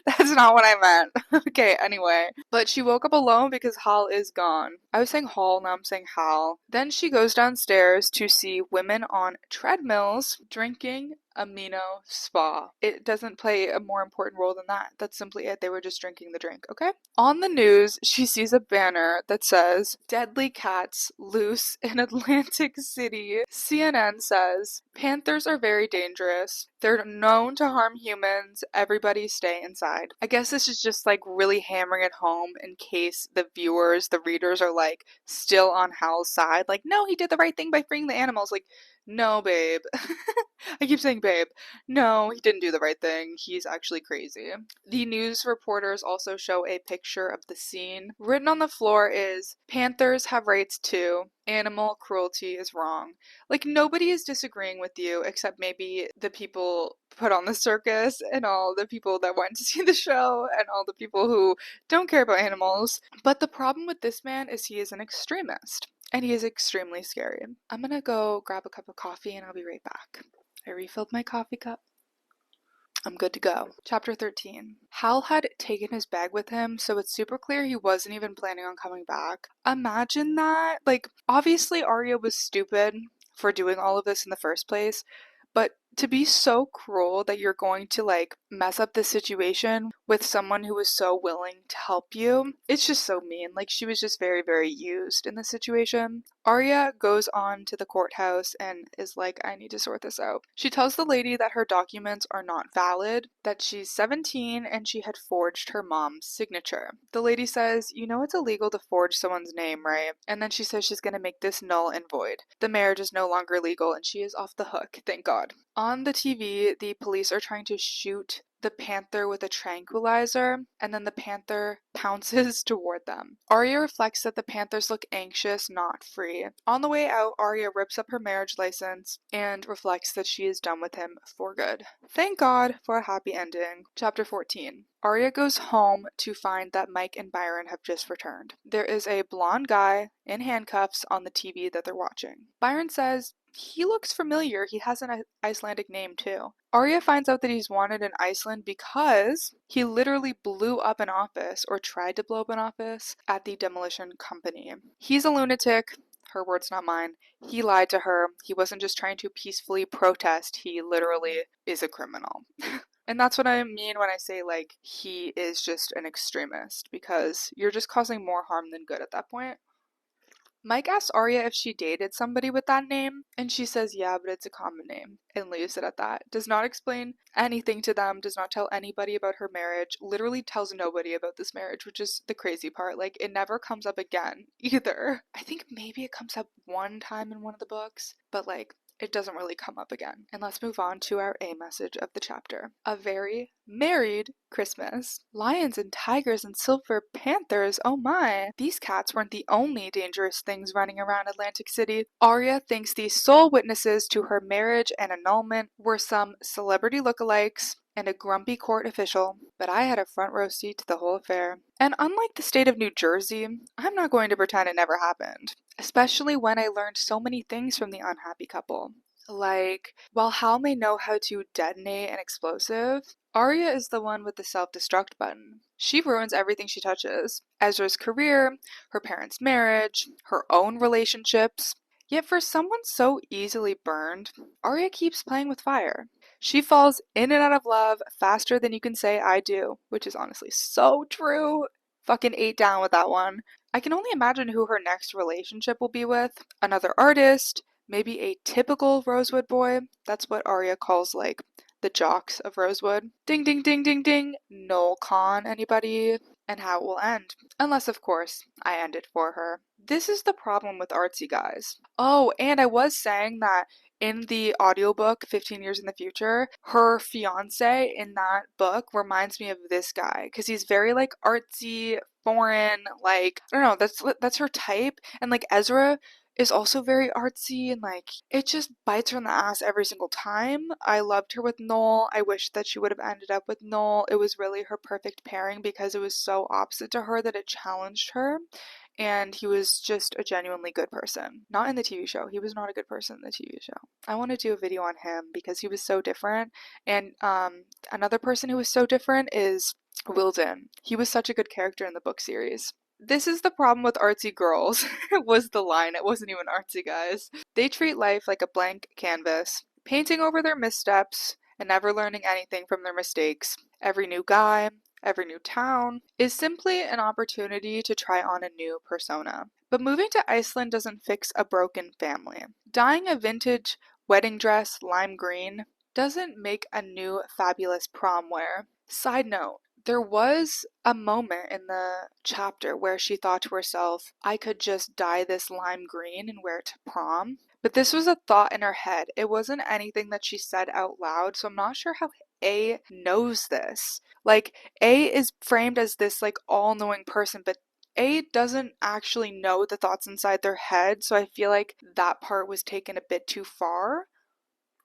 that's not what I meant. Okay, anyway. But she woke up alone because Hal is gone. I was saying Hall, now I'm saying Hal. Then she goes downstairs to see women on treadmills drinking amino spa. It doesn't play a more important role than that. That's simply it. They were just drinking the drink, okay? On the news, she sees a banner that says, Deadly cats loose in Atlantic City. CNN says, panthers are very dangerous. They're known to harm humans. Everybody stay inside. I guess this is just like really hammering it home in case the viewers, the readers are like still on Hal's side. Like, no, he did the right thing by freeing the animals. Like, no, babe. I keep saying babe. No, he didn't do the right thing. He's actually crazy. The news reporters also show a picture of the scene. Written on the floor is, panthers have rights too. Animal cruelty is wrong. Like, nobody is disagreeing with you except maybe the people put on the circus and all the people that went to see the show and all the people who don't care about animals. But the problem with this man is he is an extremist. And he is extremely scary. I'm gonna go grab a cup of coffee and I'll be right back. I refilled my coffee cup. I'm good to go. Chapter 13. Hal had taken his bag with him, so it's super clear he wasn't even planning on coming back. Imagine that. Like, obviously Aria was stupid for doing all of this in the first place, but to be so cruel that you're going to like mess up the situation with someone who was so willing to help you, it's just so mean. Like, she was just very, very used in this situation. Aria goes on to the courthouse and is like, I need to sort this out. She tells the lady that her documents are not valid, that she's 17 and she had forged her mom's signature. The lady says, you know it's illegal to forge someone's name, right? And then she says she's going to make this null and void. The marriage is no longer legal and she is off the hook, thank God. On the TV, the police are trying to shoot the panther with a tranquilizer, and then the panther pounces toward them. Aria reflects that the panthers look anxious, not free. On the way out, Aria rips up her marriage license and reflects that she is done with him for good. Thank God for a happy ending. Chapter 14. Aria goes home to find that Mike and Byron have just returned. There is a blonde guy in handcuffs on the TV that they're watching. Byron says he looks familiar. He has an Icelandic name too. Aria finds out that he's wanted in Iceland because he literally blew up an office, or tried to blow up an office, at the demolition company. He's a lunatic. Her words, not mine. He lied to her. He wasn't just trying to peacefully protest. He literally is a criminal. And that's what I mean when I say, like, he is just an extremist, because you're just causing more harm than good at that point. Mike asks Aria if she dated somebody with that name, and she says yeah, but it's a common name, and leaves it at that. Does not explain anything to them, does not tell anybody about her marriage, literally tells nobody about this marriage, which is the crazy part. Like, it never comes up again, either. I think maybe it comes up one time in one of the books, but, like, it doesn't really come up again. And let's move on to our A message of the chapter. A very married Christmas. Lions and tigers and silver panthers, oh my. These cats weren't the only dangerous things running around Atlantic City. Aria thinks the sole witnesses to her marriage and annulment were some celebrity lookalikes and a grumpy court official, but I had a front row seat to the whole affair. And unlike the state of New Jersey, I'm not going to pretend it never happened, especially when I learned so many things from the unhappy couple. Like, while Hal may know how to detonate an explosive, Aria is the one with the self-destruct button. She ruins everything she touches. Ezra's career, her parents' marriage, her own relationships. Yet for someone so easily burned, Aria keeps playing with fire. She falls in and out of love faster than you can say I do, which is honestly so true. Fucking ate down with that one. I can only imagine who her next relationship will be with. Another artist, maybe a typical Rosewood boy. That's what Aria calls, like, the jocks of Rosewood. Ding ding ding ding ding. Noel Kahn, anybody? And how it will end. Unless, of course, I end it for her. This is the problem with artsy guys. Oh, and I was saying that in the audiobook 15 Years in the Future, her fiance in that book reminds me of this guy, because he's very, like, artsy, foreign, like, I don't know, that's her type. And, like, Ezra is also very artsy, and, like, it just bites her in the ass every single time. I loved her with Noel. I wish that she would have ended up with Noel. It was really her perfect pairing because it was so opposite to her that it challenged her. And he was just a genuinely good person. Not in the TV show. He was not a good person in the TV show. I want to do a video on him because he was so different. And another person who was so different is Wilden. He was such a good character in the book series. This is the problem with artsy girls, was the line. It wasn't even artsy, guys. They treat life like a blank canvas, painting over their missteps and never learning anything from their mistakes. Every new guy, every new town is simply an opportunity to try on a new persona. But moving to Iceland doesn't fix a broken family. Dyeing a vintage wedding dress lime green doesn't make a new fabulous prom wear. Side note, there was a moment in the chapter where she thought to herself, I could just dye this lime green and wear it to prom. But this was a thought in her head. It wasn't anything that she said out loud, so I'm not sure how A knows this. Like, A is framed as this, like, all-knowing person, but A doesn't actually know the thoughts inside their head, so I feel like that part was taken a bit too far.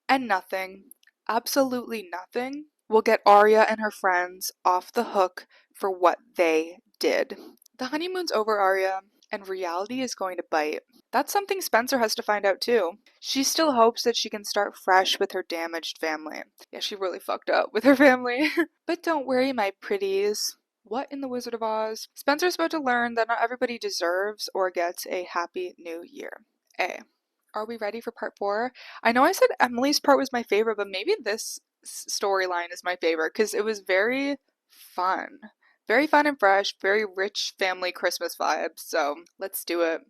And nothing, absolutely nothing, will get Aria and her friends off the hook for what they did. The honeymoon's over, Aria, and reality is going to bite. That's something Spencer has to find out too. She still hopes that she can start fresh with her damaged family. Yeah, she really fucked up with her family. But don't worry, my pretties. What in the Wizard of Oz? Spencer's about to learn that not everybody deserves or gets a happy new year. A. Are we ready for part 4? I know I said Emily's part was my favorite, but maybe this storyline is my favorite because it was very fun. Very fun and fresh, very rich family Christmas vibes, so let's do it.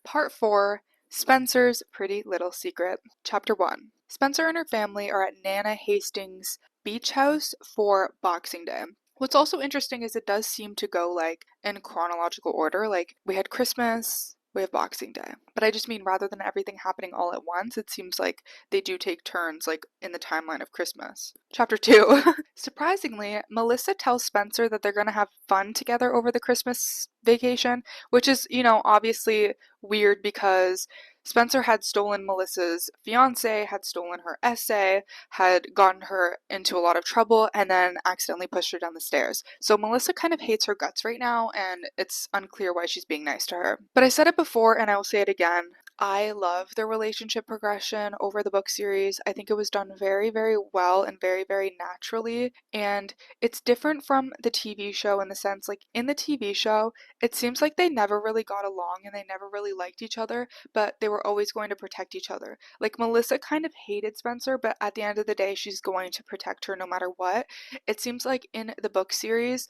Part 4, Spencer's Pretty Little Secret. Chapter 1. Spencer and her family are at Nana Hastings' beach house for Boxing Day. What's also interesting is it does seem to go, like, in chronological order. Like, we had Christmas, we have Boxing Day. But I just mean rather than everything happening all at once, it seems like they do take turns, like in the timeline of Christmas. Chapter 2. Surprisingly, Melissa tells Spencer that they're going to have fun together over the Christmas vacation, which is, obviously weird because Spencer had stolen Melissa's fiance, had stolen her essay, had gotten her into a lot of trouble, and then accidentally pushed her down the stairs. So Melissa kind of hates her guts right now, and it's unclear why she's being nice to her. But I said it before, and I will say it again. I love the relationship progression over the book series. I think it was done very, very well and very, very naturally. And it's different from the TV show in the sense, like, in the TV show, it seems like they never really got along and they never really liked each other, but they were always going to protect each other. Like, Melissa kind of hated Spencer, but at the end of the day, she's going to protect her no matter what. It seems like in the book series,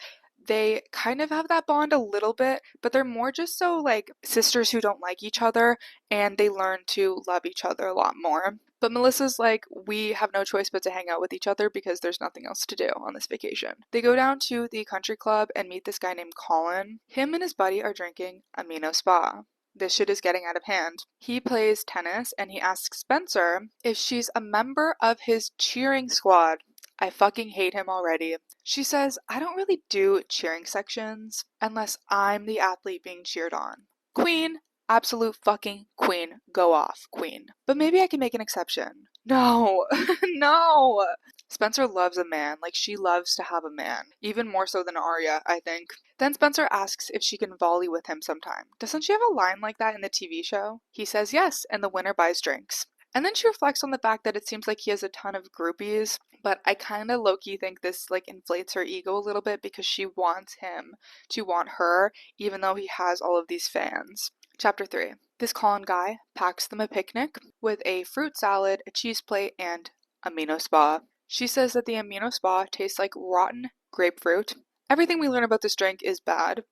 they kind of have that bond a little bit, but they're more just so like sisters who don't like each other, and they learn to love each other a lot more. But Melissa's like, we have no choice but to hang out with each other because there's nothing else to do on this vacation. They go down to the country club and meet this guy named Colin. Him and his buddy are drinking Amino Spa. This shit is getting out of hand. He plays tennis and he asks Spencer if she's a member of his cheering squad. I fucking hate him already. She says, I don't really do cheering sections unless I'm the athlete being cheered on. Queen, absolute fucking queen. Go off, queen. But maybe I can make an exception. No, no. Spencer loves a man, like she loves to have a man. Even more so than Aria, I think. Then Spencer asks if she can volley with him sometime. Doesn't she have a line like that in the TV show? He says yes, and the winner buys drinks. And then she reflects on the fact that it seems like he has a ton of groupies, but I kind of low-key think this like inflates her ego a little bit because she wants him to want her, even though he has all of these fans. Chapter 3. This Colin guy packs them a picnic with a fruit salad, a cheese plate, and Amino Spa. She says that the Amino Spa tastes like rotten grapefruit. Everything we learn about this drink is bad.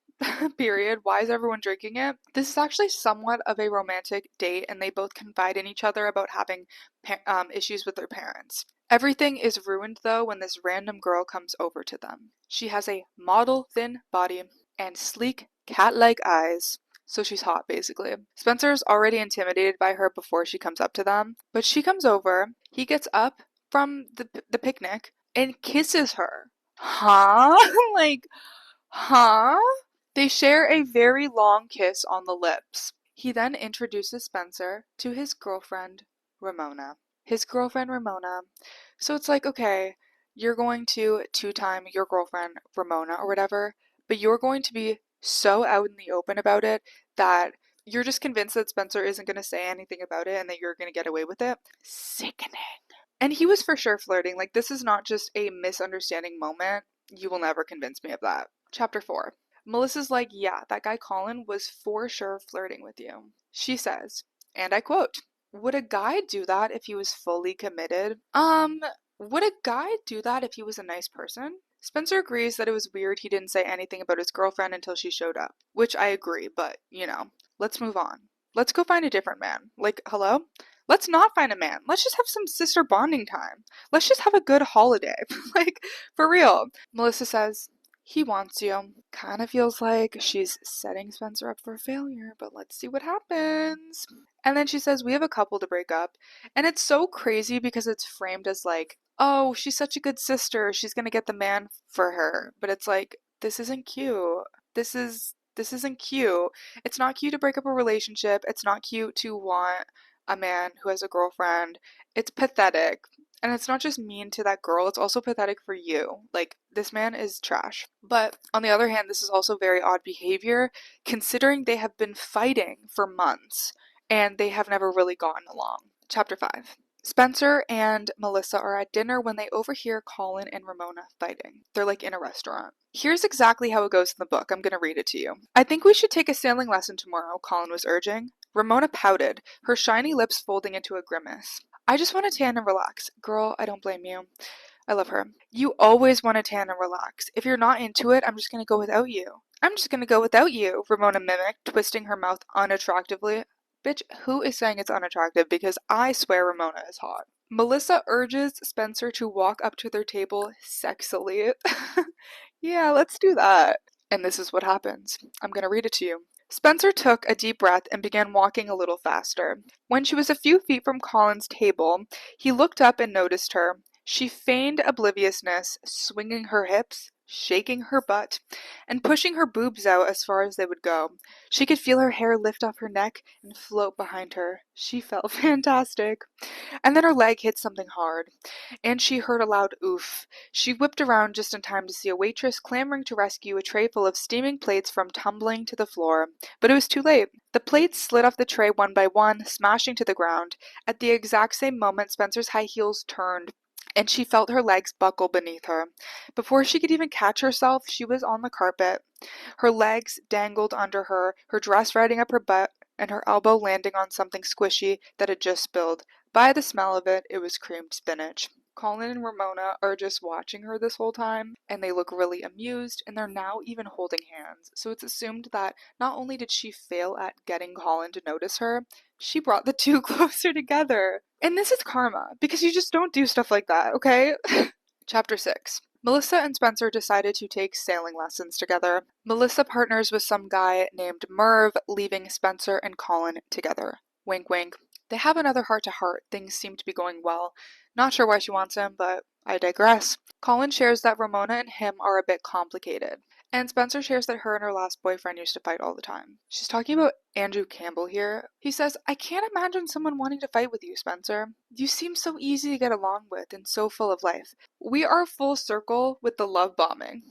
Period. Why is everyone drinking it? This is actually somewhat of a romantic date, and they both confide in each other about having issues with their parents. Everything is ruined though when this random girl comes over to them. She has a model thin body and sleek cat-like eyes. So she's hot, basically. Spencer's already intimidated by her before she comes up to them, but she comes over, he gets up from the picnic and kisses her. Huh? Like, huh? They share a very long kiss on the lips. He then introduces Spencer to his girlfriend, Ramona. So it's like, okay, you're going to two-time your girlfriend, Ramona, or whatever, but you're going to be so out in the open about it that you're just convinced that Spencer isn't going to say anything about it and that you're going to get away with it. Sickening. And he was for sure flirting. Like, this is not just a misunderstanding moment. You will never convince me of that. Chapter 4. Melissa's like, yeah, that guy Colin was for sure flirting with you. She says, and I quote, would a guy do that if he was fully committed? Would a guy do that if he was a nice person? Spencer agrees that it was weird he didn't say anything about his girlfriend until she showed up, which I agree, but, let's move on. Let's go find a different man. Like, hello? Let's not find a man. Let's just have some sister bonding time. Let's just have a good holiday. Like, for real. Melissa says, he wants you. Kind of feels like she's setting Spencer up for failure, but let's see what happens. And then she says, we have a couple to break up. And it's so crazy because it's framed as like, oh, she's such a good sister. She's going to get the man for her. But it's like, this isn't cute. This isn't cute. It's not cute to break up a relationship. It's not cute to want a man who has a girlfriend. It's pathetic. And it's not just mean to that girl, it's also pathetic for you. Like, this man is trash. But on the other hand, this is also very odd behavior, considering they have been fighting for months and they have never really gotten along. Chapter 5. Spencer and Melissa are at dinner when they overhear Colin and Ramona fighting. They're like in a restaurant. Here's exactly how it goes in the book. I'm going to read it to you. I think we should take a sailing lesson tomorrow, Colin was urging. Ramona pouted, her shiny lips folding into a grimace. I just want to tan and relax. Girl, I don't blame you. I love her. You always want to tan and relax. If you're not into it, I'm just going to go without you. I'm just going to go without you, Ramona mimicked, twisting her mouth unattractively. Bitch, who is saying it's unattractive? Because I swear Ramona is hot. Melissa urges Spencer to walk up to their table sexily. Yeah, let's do that. And this is what happens. I'm going to read it to you. Spencer took a deep breath and began walking a little faster. When she was a few feet from Colin's table, he looked up and noticed her. She feigned obliviousness, swinging her hips, shaking her butt, and pushing her boobs out as far as they would go. She could feel her hair lift off her neck and float behind her. She felt fantastic. And then her leg hit something hard, and she heard a loud oof. She whipped around just in time to see a waitress clamoring to rescue a tray full of steaming plates from tumbling to the floor. But it was too late. The plates slid off the tray one by one, smashing to the ground. At the exact same moment, Spencer's high heels turned, and she felt her legs buckle beneath her. Before she could even catch herself, she was on the carpet. Her legs dangled under her, her dress riding up her butt, and her elbow landing on something squishy that had just spilled. By the smell of it, it was creamed spinach. Colin and Ramona are just watching her this whole time, and they look really amused, and they're now even holding hands. So it's assumed that not only did she fail at getting Colin to notice her, she brought the two closer together. And this is karma, because you just don't do stuff like that, okay? Chapter 6. Melissa and Spencer decided to take sailing lessons together. Melissa partners with some guy named Merv, leaving Spencer and Colin together. Wink wink. They have another heart-to-heart. Things seem to be going well. Not sure why she wants him, but I digress. Colin shares that Ramona and him are a bit complicated. And Spencer shares that her and her last boyfriend used to fight all the time. She's talking about Andrew Campbell here. He says, I can't imagine someone wanting to fight with you, Spencer. You seem so easy to get along with and so full of life. We are full circle with the love bombing.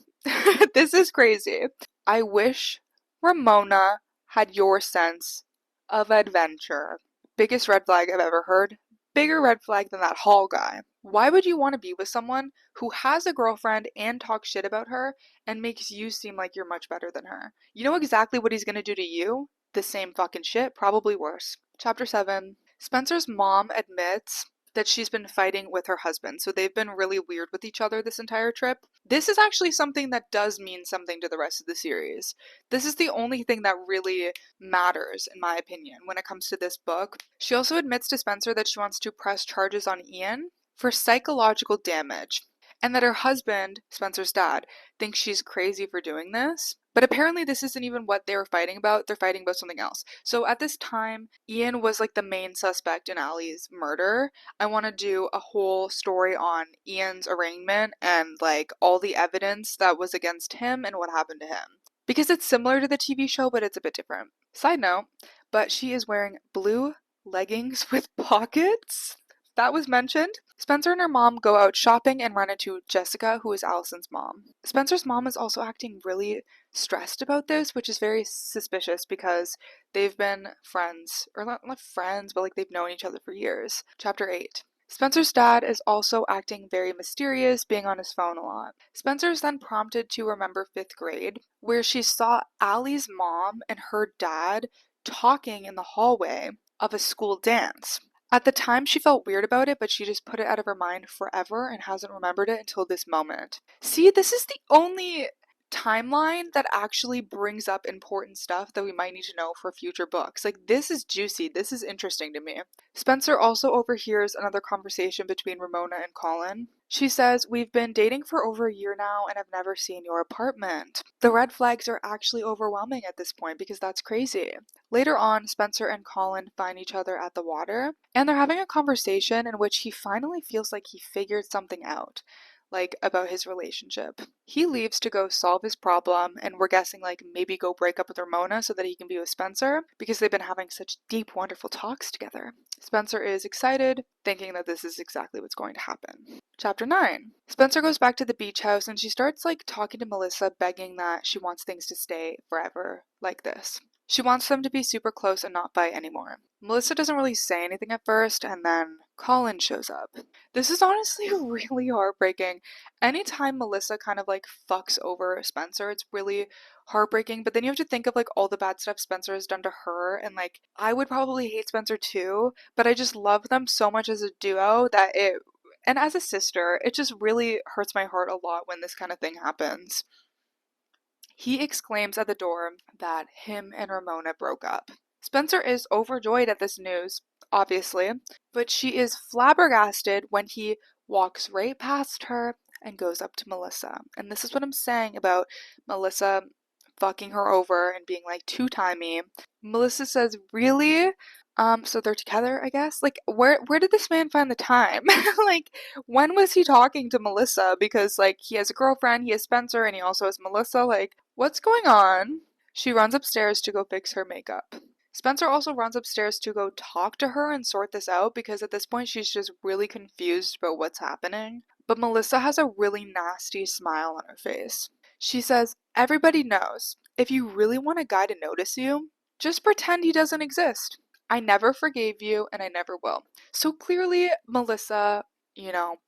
This is crazy. I wish Ramona had your sense of adventure. Biggest red flag I've ever heard. Bigger red flag than that Hall guy. Why would you want to be with someone who has a girlfriend and talks shit about her and makes you seem like you're much better than her? You know exactly what he's gonna do to you? The same fucking shit, probably worse. Chapter 7. Spencer's mom admits that she's been fighting with her husband, so they've been really weird with each other this entire trip. This is actually something that does mean something to the rest of the series. This is the only thing that really matters, in my opinion, when it comes to this book. She also admits to Spencer that she wants to press charges on Ian for psychological damage, and that her husband, Spencer's dad, thinks she's crazy for doing this. But apparently this isn't even what they were fighting about. They're fighting about something else. So at this time, Ian was like the main suspect in Allie's murder. I want to do a whole story on Ian's arraignment and like all the evidence that was against him and what happened to him. Because it's similar to the TV show, but it's a bit different. Side note, but she is wearing blue leggings with pockets. That was mentioned. Spencer and her mom go out shopping and run into Jessica, who is Allison's mom. Spencer's mom is also acting really stressed about this, which is very suspicious because they've been friends, or not friends, but like they've known each other for years. Chapter 8. Spencer's dad is also acting very mysterious, being on his phone a lot. Spencer is then prompted to remember 5th grade, where she saw Allie's mom and her dad talking in the hallway of a school dance. At the time, she felt weird about it, but she just put it out of her mind forever and hasn't remembered it until this moment. See, this is the only timeline that actually brings up important stuff that we might need to know for future books. Like, this is juicy. This is interesting to me. Spencer also overhears another conversation between Ramona and Colin. She says, we've been dating for over a year now and I've never seen your apartment. The red flags are actually overwhelming at this point because that's crazy. Later on, Spencer and Colin find each other at the water and they're having a conversation in which he finally feels like he figured something out, like about his relationship. He leaves to go solve his problem, and we're guessing like maybe go break up with Ramona so that he can be with Spencer because they've been having such deep, wonderful talks together. Spencer is excited, thinking that this is exactly what's going to happen. Chapter 9. Spencer goes back to the beach house and she starts like talking to Melissa, begging that she wants things to stay forever like this. She wants them to be super close and not fight anymore. Melissa doesn't really say anything at first, and then Colin shows up. This is honestly really heartbreaking. Anytime Melissa kind of like fucks over Spencer, it's really heartbreaking, but then you have to think of like all the bad stuff Spencer has done to her, and like I would probably hate Spencer too, but I just love them so much as a duo that and as a sister, it just really hurts my heart a lot when this kind of thing happens. He exclaims at the door that him and Ramona broke up. Spencer is overjoyed at this news, obviously, but she is flabbergasted when he walks right past her and goes up to Melissa. And this is what I'm saying about Melissa fucking her over and being like, two-timey. Melissa says, really? So they're together, I guess? Like, where did this man find the time? Like, when was he talking to Melissa? Because, like, he has a girlfriend, he has Spencer, and he also has Melissa. Like, what's going on? She runs upstairs to go fix her makeup. Spencer also runs upstairs to go talk to her and sort this out because at this point she's just really confused about what's happening. But Melissa has a really nasty smile on her face. She says, everybody knows, if you really want a guy to notice you, just pretend he doesn't exist. I never forgave you and I never will. So clearly Melissa,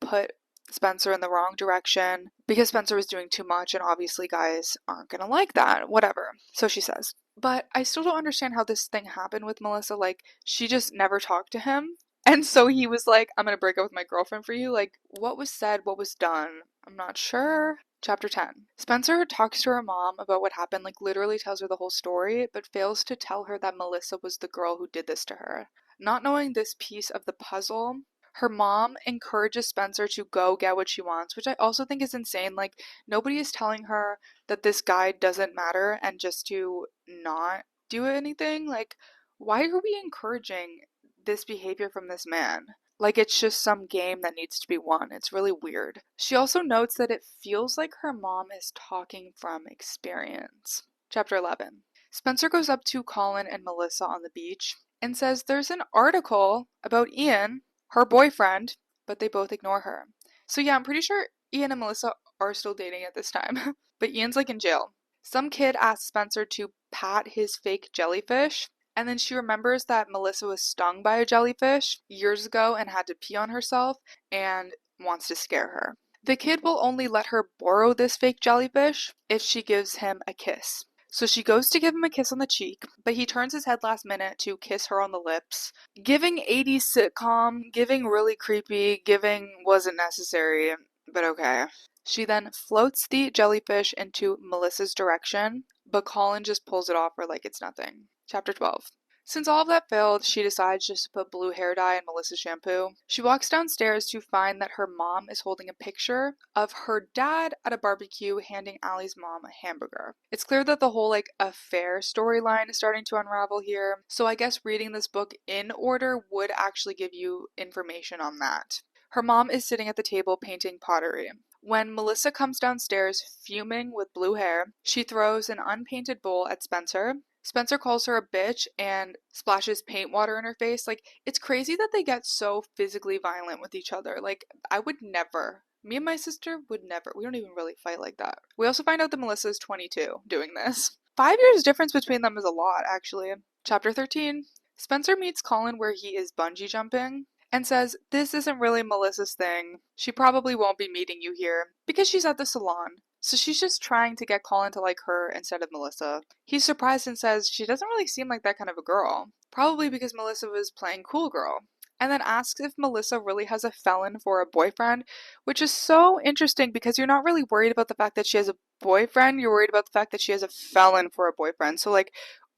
put Spencer in the wrong direction because Spencer was doing too much and obviously guys aren't gonna like that. Whatever. So she says. But I still don't understand how this thing happened with Melissa. Like, she just never talked to him. And so he was like, I'm gonna break up with my girlfriend for you. Like, what was said, what was done? I'm not sure. Chapter 10. Spencer talks to her mom about what happened, like literally tells her the whole story, but fails to tell her that Melissa was the girl who did this to her. Not knowing this piece of the puzzle, her mom encourages Spencer to go get what she wants, which I also think is insane. Like, nobody is telling her that this guy doesn't matter and just to not do anything. Like, why are we encouraging this behavior from this man? Like, it's just some game that needs to be won. It's really weird. She also notes that it feels like her mom is talking from experience. Chapter 11. Spencer goes up to Colin and Melissa on the beach and says there's an article about Ian, her boyfriend, but they both ignore her. So yeah, I'm pretty sure Ian and Melissa are still dating at this time, but Ian's like in jail. Some kid asks Spencer to pat his fake jellyfish, and then she remembers that Melissa was stung by a jellyfish years ago and had to pee on herself and wants to scare her. The kid will only let her borrow this fake jellyfish if she gives him a kiss. So she goes to give him a kiss on the cheek, but he turns his head last minute to kiss her on the lips. Giving 80s sitcom, giving really creepy, giving wasn't necessary, but okay. She then floats the jellyfish into Melissa's direction, but Colin just pulls it off her like it's nothing. Chapter 12. Since all of that failed, she decides just to put blue hair dye in Melissa's shampoo. She walks downstairs to find that her mom is holding a picture of her dad at a barbecue handing Allie's mom a hamburger. It's clear that the whole affair storyline is starting to unravel here, so I guess reading this book in order would actually give you information on that. Her mom is sitting at the table painting pottery. When Melissa comes downstairs fuming with blue hair, she throws an unpainted bowl at Spencer. Spencer calls her a bitch and splashes paint water in her face. Like, it's crazy that they get so physically violent with each other. Like, I would never. Me and my sister would never. We don't even really fight like that. We also find out that Melissa is 22 doing this. 5 years difference between them is a lot, actually. Chapter 13. Spencer meets Colin where he is bungee jumping and says, this isn't really Melissa's thing. She probably won't be meeting you here because she's at the salon. So she's just trying to get Colin to like her instead of Melissa. He's surprised and says she doesn't really seem like that kind of a girl. Probably because Melissa was playing cool girl. And then asks if Melissa really has a felon for a boyfriend, which is so interesting because you're not really worried about the fact that she has a boyfriend. You're worried about the fact that she has a felon for a boyfriend. So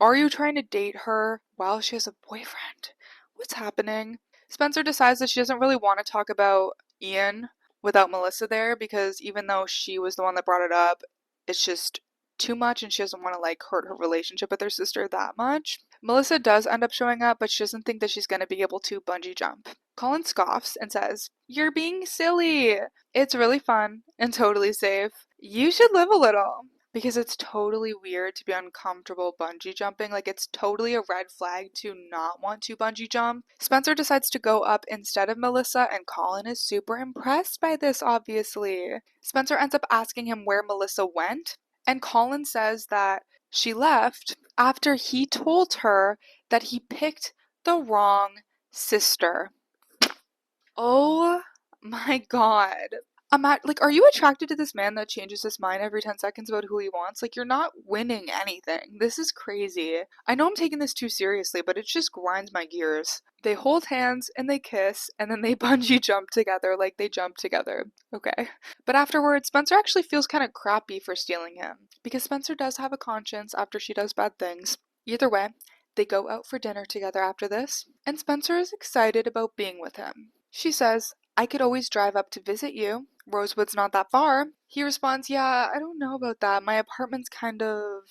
are you trying to date her while she has a boyfriend? What's happening? Spencer decides that she doesn't really want to talk about Ian without Melissa there because even though she was the one that brought it up, it's just too much and she doesn't want to hurt her relationship with her sister that much. Melissa does end up showing up, but she doesn't think that she's going to be able to bungee jump. Colin scoffs and says, "You're being silly. It's really fun and totally safe. You should live a little." Because it's totally weird to be uncomfortable bungee jumping. It's totally a red flag to not want to bungee jump. Spencer decides to go up instead of Melissa, and Colin is super impressed by this, obviously. Spencer ends up asking him where Melissa went, and Colin says that she left after he told her that he picked the wrong sister. Oh my god. Are you attracted to this man that changes his mind every 10 seconds about who he wants? You're not winning anything. This is crazy. I know I'm taking this too seriously, but it just grinds my gears. They hold hands and they kiss and then they bungee jump together they jump together. Okay. But afterwards, Spencer actually feels kind of crappy for stealing him because Spencer does have a conscience after she does bad things. Either way, they go out for dinner together after this, and Spencer is excited about being with him. She says, "I could always drive up to visit you. Rosewood's not that far. He responds, yeah, I don't know about that. My apartment's kind of ...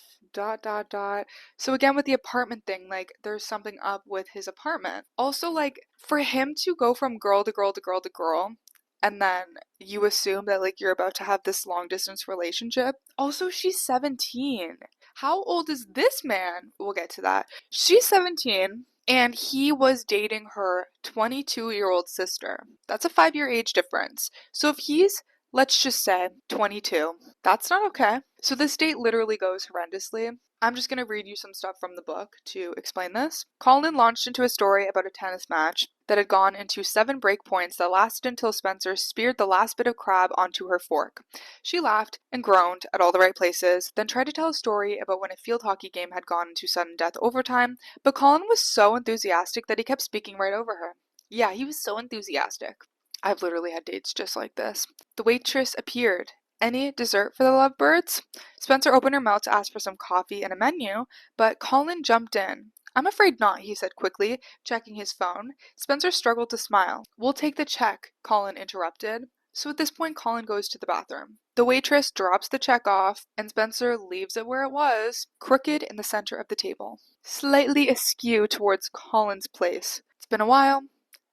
So again, with the apartment thing, like, there's something up with his apartment. Also, like, for him to go from girl to girl to girl to girl, and then you assume that, like, you're about to have this long distance relationship. Also, she's 17. How old is this man? We'll get to that. She's 17, and he was dating her 22-year-old sister. That's a 5-year age difference. So if he's, let's just say, 22, that's not okay. So this date literally goes horrendously. I'm just going to read you some stuff from the book to explain this. Colin launched into a story about a tennis match that had gone into 7 break points that lasted until Spencer speared the last bit of crab onto her fork. She laughed and groaned at all the right places, then tried to tell a story about when a field hockey game had gone into sudden death overtime, but Colin was so enthusiastic that he kept speaking right over her. Yeah, he was so enthusiastic. I've literally had dates just like this. The waitress appeared. Any dessert for the lovebirds? Spencer opened her mouth to ask for some coffee and a menu, but Colin jumped in. I'm afraid not, he said quickly, checking his phone. Spencer struggled to smile. We'll take the check, Colin interrupted. So at this point, Colin goes to the bathroom. The waitress drops the check off, and Spencer leaves it where it was, crooked in the center of the table, slightly askew towards Colin's place. It's been a while.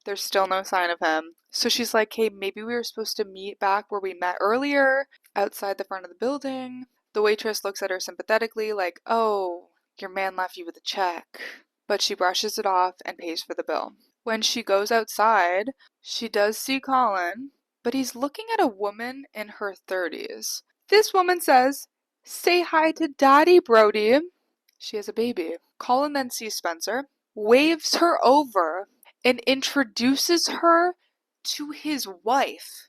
There's still no sign of him. So she's like, hey, maybe we were supposed to meet back where we met earlier, outside the front of the building. The waitress looks at her sympathetically, like, oh, your man left you with a check. But she brushes it off and pays for the bill. When she goes outside, she does see Colin, but he's looking at a woman in her 30s. This woman says, say hi to Daddy, Brody. She has a baby. Colin then sees Spencer, waves her over, and introduces her to his wife.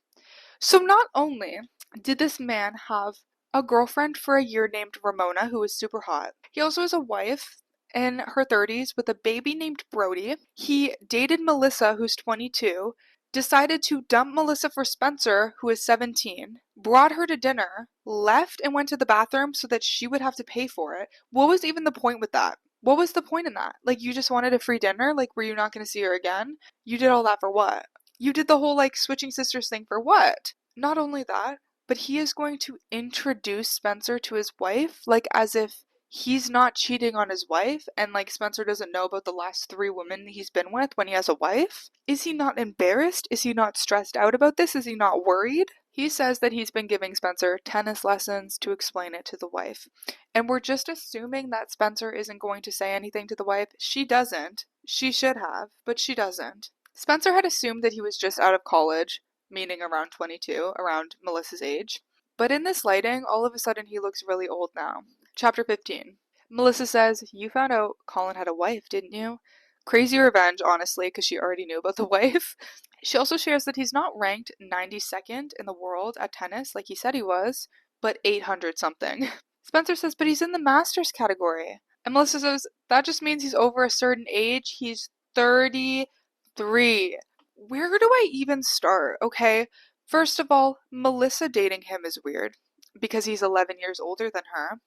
So not only did this man have a girlfriend for a year named Ramona, who was super hot, he also has a wife in her 30s with a baby named Brody. He dated Melissa, who's 22, decided to dump Melissa for Spencer, who is 17, brought her to dinner, left and went to the bathroom so that she would have to pay for it. What was even the point with that? What was the point in that? Like, you just wanted a free dinner? Like, were you not going to see her again? You did all that for what? You did the whole, like, switching sisters thing for what? Not only that, but he is going to introduce Spencer to his wife, like, as if he's not cheating on his wife, and, like, Spencer doesn't know about the last 3 women he's been with when he has a wife? Is he not embarrassed? Is he not stressed out about this? Is he not worried? He says that he's been giving Spencer tennis lessons to explain it to the wife. And we're just assuming that Spencer isn't going to say anything to the wife. She doesn't. She should have, but she doesn't. Spencer had assumed that he was just out of college, meaning around 22, around Melissa's age. But in this lighting, all of a sudden he looks really old now. Chapter 15. Melissa says, you found out Colin had a wife, didn't you? Crazy revenge, honestly, because she already knew about the wife. She also shares that he's not ranked 92nd in the world at tennis like he said he was, but 800 something. Spencer says, but he's in the Masters category. And Melissa says, that just means he's over a certain age. He's 33. Where do I even start? Okay, first of all, Melissa dating him is weird because he's 11 years older than her.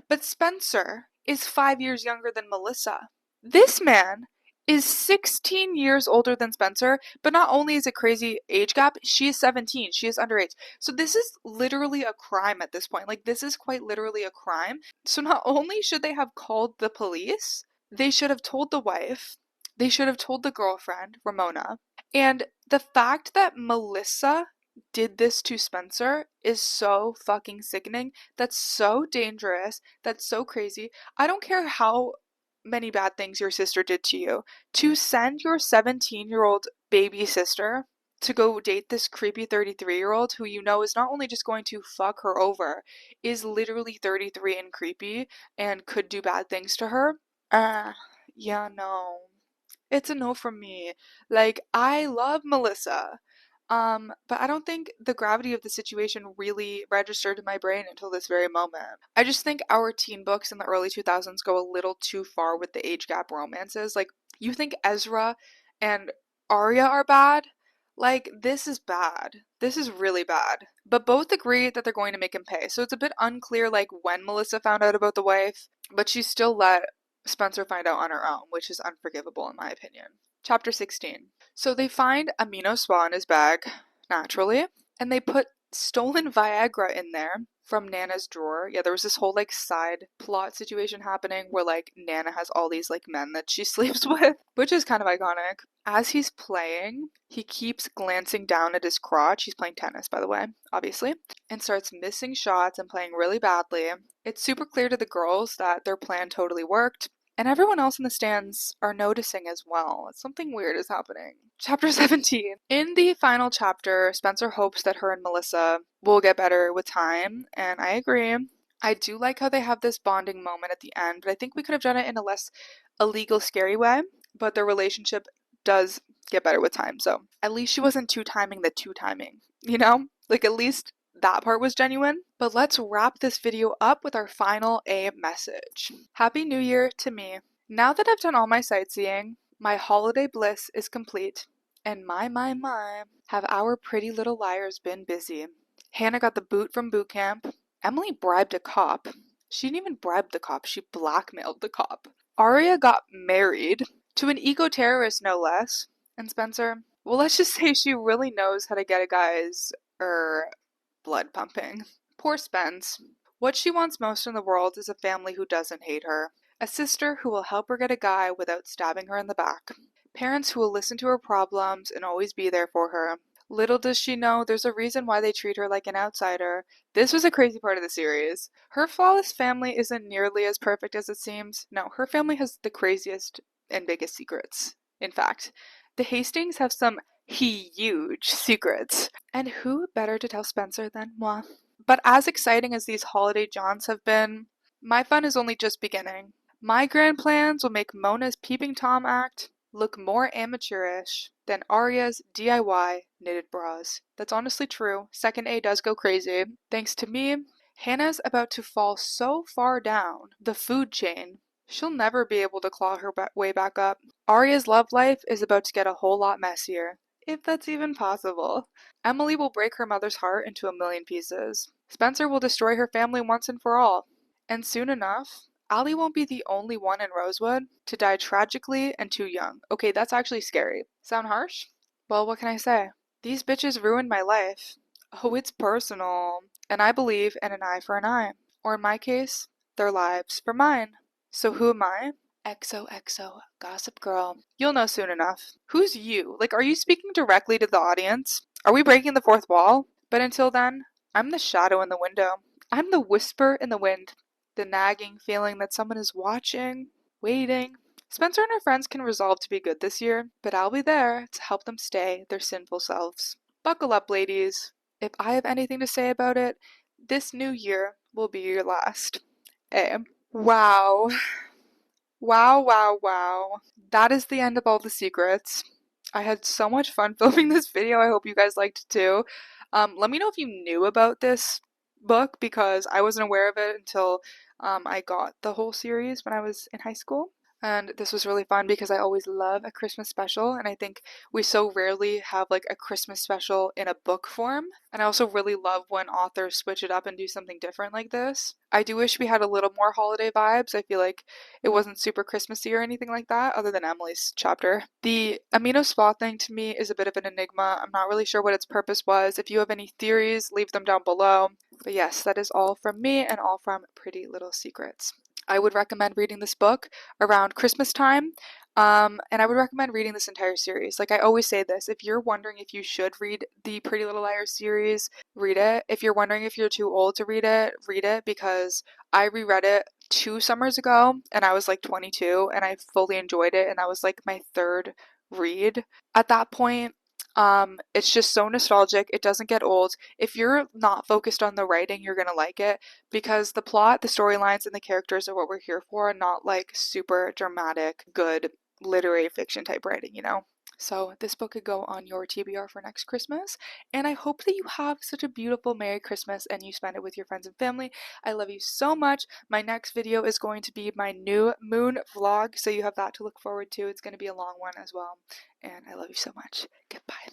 But Spencer is 5 years younger than Melissa. This man is 16 years older than Spencer, but not only is it crazy age gap, she is 17. She is underage. So this is literally a crime at this point. Like, this is quite literally a crime. So not only should they have called the police, they should have told the wife, they should have told the girlfriend, Ramona. And the fact that Melissa did this to Spencer is so fucking sickening. That's so dangerous. That's so crazy. I don't care how many bad things your sister did to you. To send your 17-year-old baby sister to go date this creepy 33-year-old who you know is not only just going to fuck her over, is literally 33 and creepy and could do bad things to her. Yeah, no. It's a no from me. Like, I love Melissa. But I don't think the gravity of the situation really registered in my brain until this very moment. I just think our teen books in the early 2000s go a little too far with the age gap romances. Like, you think Ezra and Aria are bad? Like, this is bad. This is really bad. But both agree that they're going to make him pay. So it's a bit unclear, like, when Melissa found out about the wife, but she still let Spencer find out on her own, which is unforgivable in my opinion. Chapter 16. So they find amino spa in his bag, naturally, and they put stolen Viagra in there from Nana's drawer. Yeah, there was this whole like side plot situation happening where like Nana has all these like men that she sleeps with, which is kind of iconic. As he's playing, he keeps glancing down at his crotch. He's playing tennis, by the way, obviously, and starts missing shots and playing really badly. It's super clear to the girls that their plan totally worked. And everyone else in the stands are noticing as well. Something weird is happening. Chapter 17. In the final chapter, Spencer hopes that her and Melissa will get better with time, and I agree. I do like how they have this bonding moment at the end, but I think we could have done it in a less illegal, scary way. But their relationship does get better with time, so at least she wasn't two-timing the two-timing, you know? Like, at least that part was genuine. But let's wrap this video up with our final A message. Happy New Year to me. Now that I've done all my sightseeing, my holiday bliss is complete, and my, have our pretty little liars been busy. Hanna got the boot from boot camp. Emily bribed a cop. She didn't even bribe the cop, she blackmailed the cop. Aria got married to an eco-terrorist, no less. And Spencer, well, let's just say she really knows how to get a guy's, blood pumping. Poor Spence. What she wants most in the world is a family who doesn't hate her. A sister who will help her get a guy without stabbing her in the back. Parents who will listen to her problems and always be there for her. Little does she know there's a reason why they treat her like an outsider. This was a crazy part of the series. Her flawless family isn't nearly as perfect as it seems. No, her family has the craziest and biggest secrets. In fact, the Hastings have some huge secrets. And who better to tell Spencer than moi? But as exciting as these holiday jaunts have been, my fun is only just beginning. My grand plans will make Mona's peeping Tom act look more amateurish than Aria's DIY knitted bras. That's honestly true. Second A does go crazy. Thanks to me, Hannah's about to fall so far down the food chain, she'll never be able to claw her way back up. Aria's love life is about to get a whole lot messier, if that's even possible. Emily will break her mother's heart into a million pieces. Spencer will destroy her family once and for all. And soon enough, Allie won't be the only one in Rosewood to die tragically and too young. Okay, that's actually scary. Sound harsh? Well, what can I say? These bitches ruined my life. Oh, it's personal. And I believe in an eye for an eye. Or in my case, their lives for mine. So who am I? XOXO, Gossip Girl. You'll know soon enough. Who's you? Like, are you speaking directly to the audience? Are we breaking the fourth wall? But until then, I'm the shadow in the window. I'm the whisper in the wind. The nagging feeling that someone is watching, waiting. Spencer and her friends can resolve to be good this year, but I'll be there to help them stay their sinful selves. Buckle up, ladies. If I have anything to say about it, this new year will be your last. Wow. Wow. That is the end of all the secrets. I had so much fun filming this video. I hope you guys liked it too. Let me know if you knew about this book because I wasn't aware of it until I got the whole series when I was in high school. And this was really fun because I always love a Christmas special, and I think we so rarely have like a Christmas special in a book form. And I also really love when authors switch it up and do something different like this. I do wish we had a little more holiday vibes. I feel like it wasn't super Christmassy or anything like that, other than Emily's chapter. The amino spa thing to me is a bit of an enigma. I'm not really sure what its purpose was. If you have any theories, leave them down below. But yes, that is all from me and all from Pretty Little Secrets. I would recommend reading this book around Christmas time, and I would recommend reading this entire series. Like I always say this, if you're wondering if you should read the Pretty Little Liars series, read it. If you're wondering if you're too old to read it because I reread it 2 summers ago and I was like 22 and I fully enjoyed it and that was like my third read at that point. It's just so nostalgic. It doesn't get old. If you're not focused on the writing, you're gonna like it because the plot, the storylines, and the characters are what we're here for, not like super dramatic, good literary fiction type writing, you know? So this book could go on your TBR for next Christmas, and I hope that you have such a beautiful Merry Christmas and you spend it with your friends and family. I love you so much. My next video is going to be my new moon vlog, so you have that to look forward to. It's going to be a long one as well, and I love you so much. Goodbye.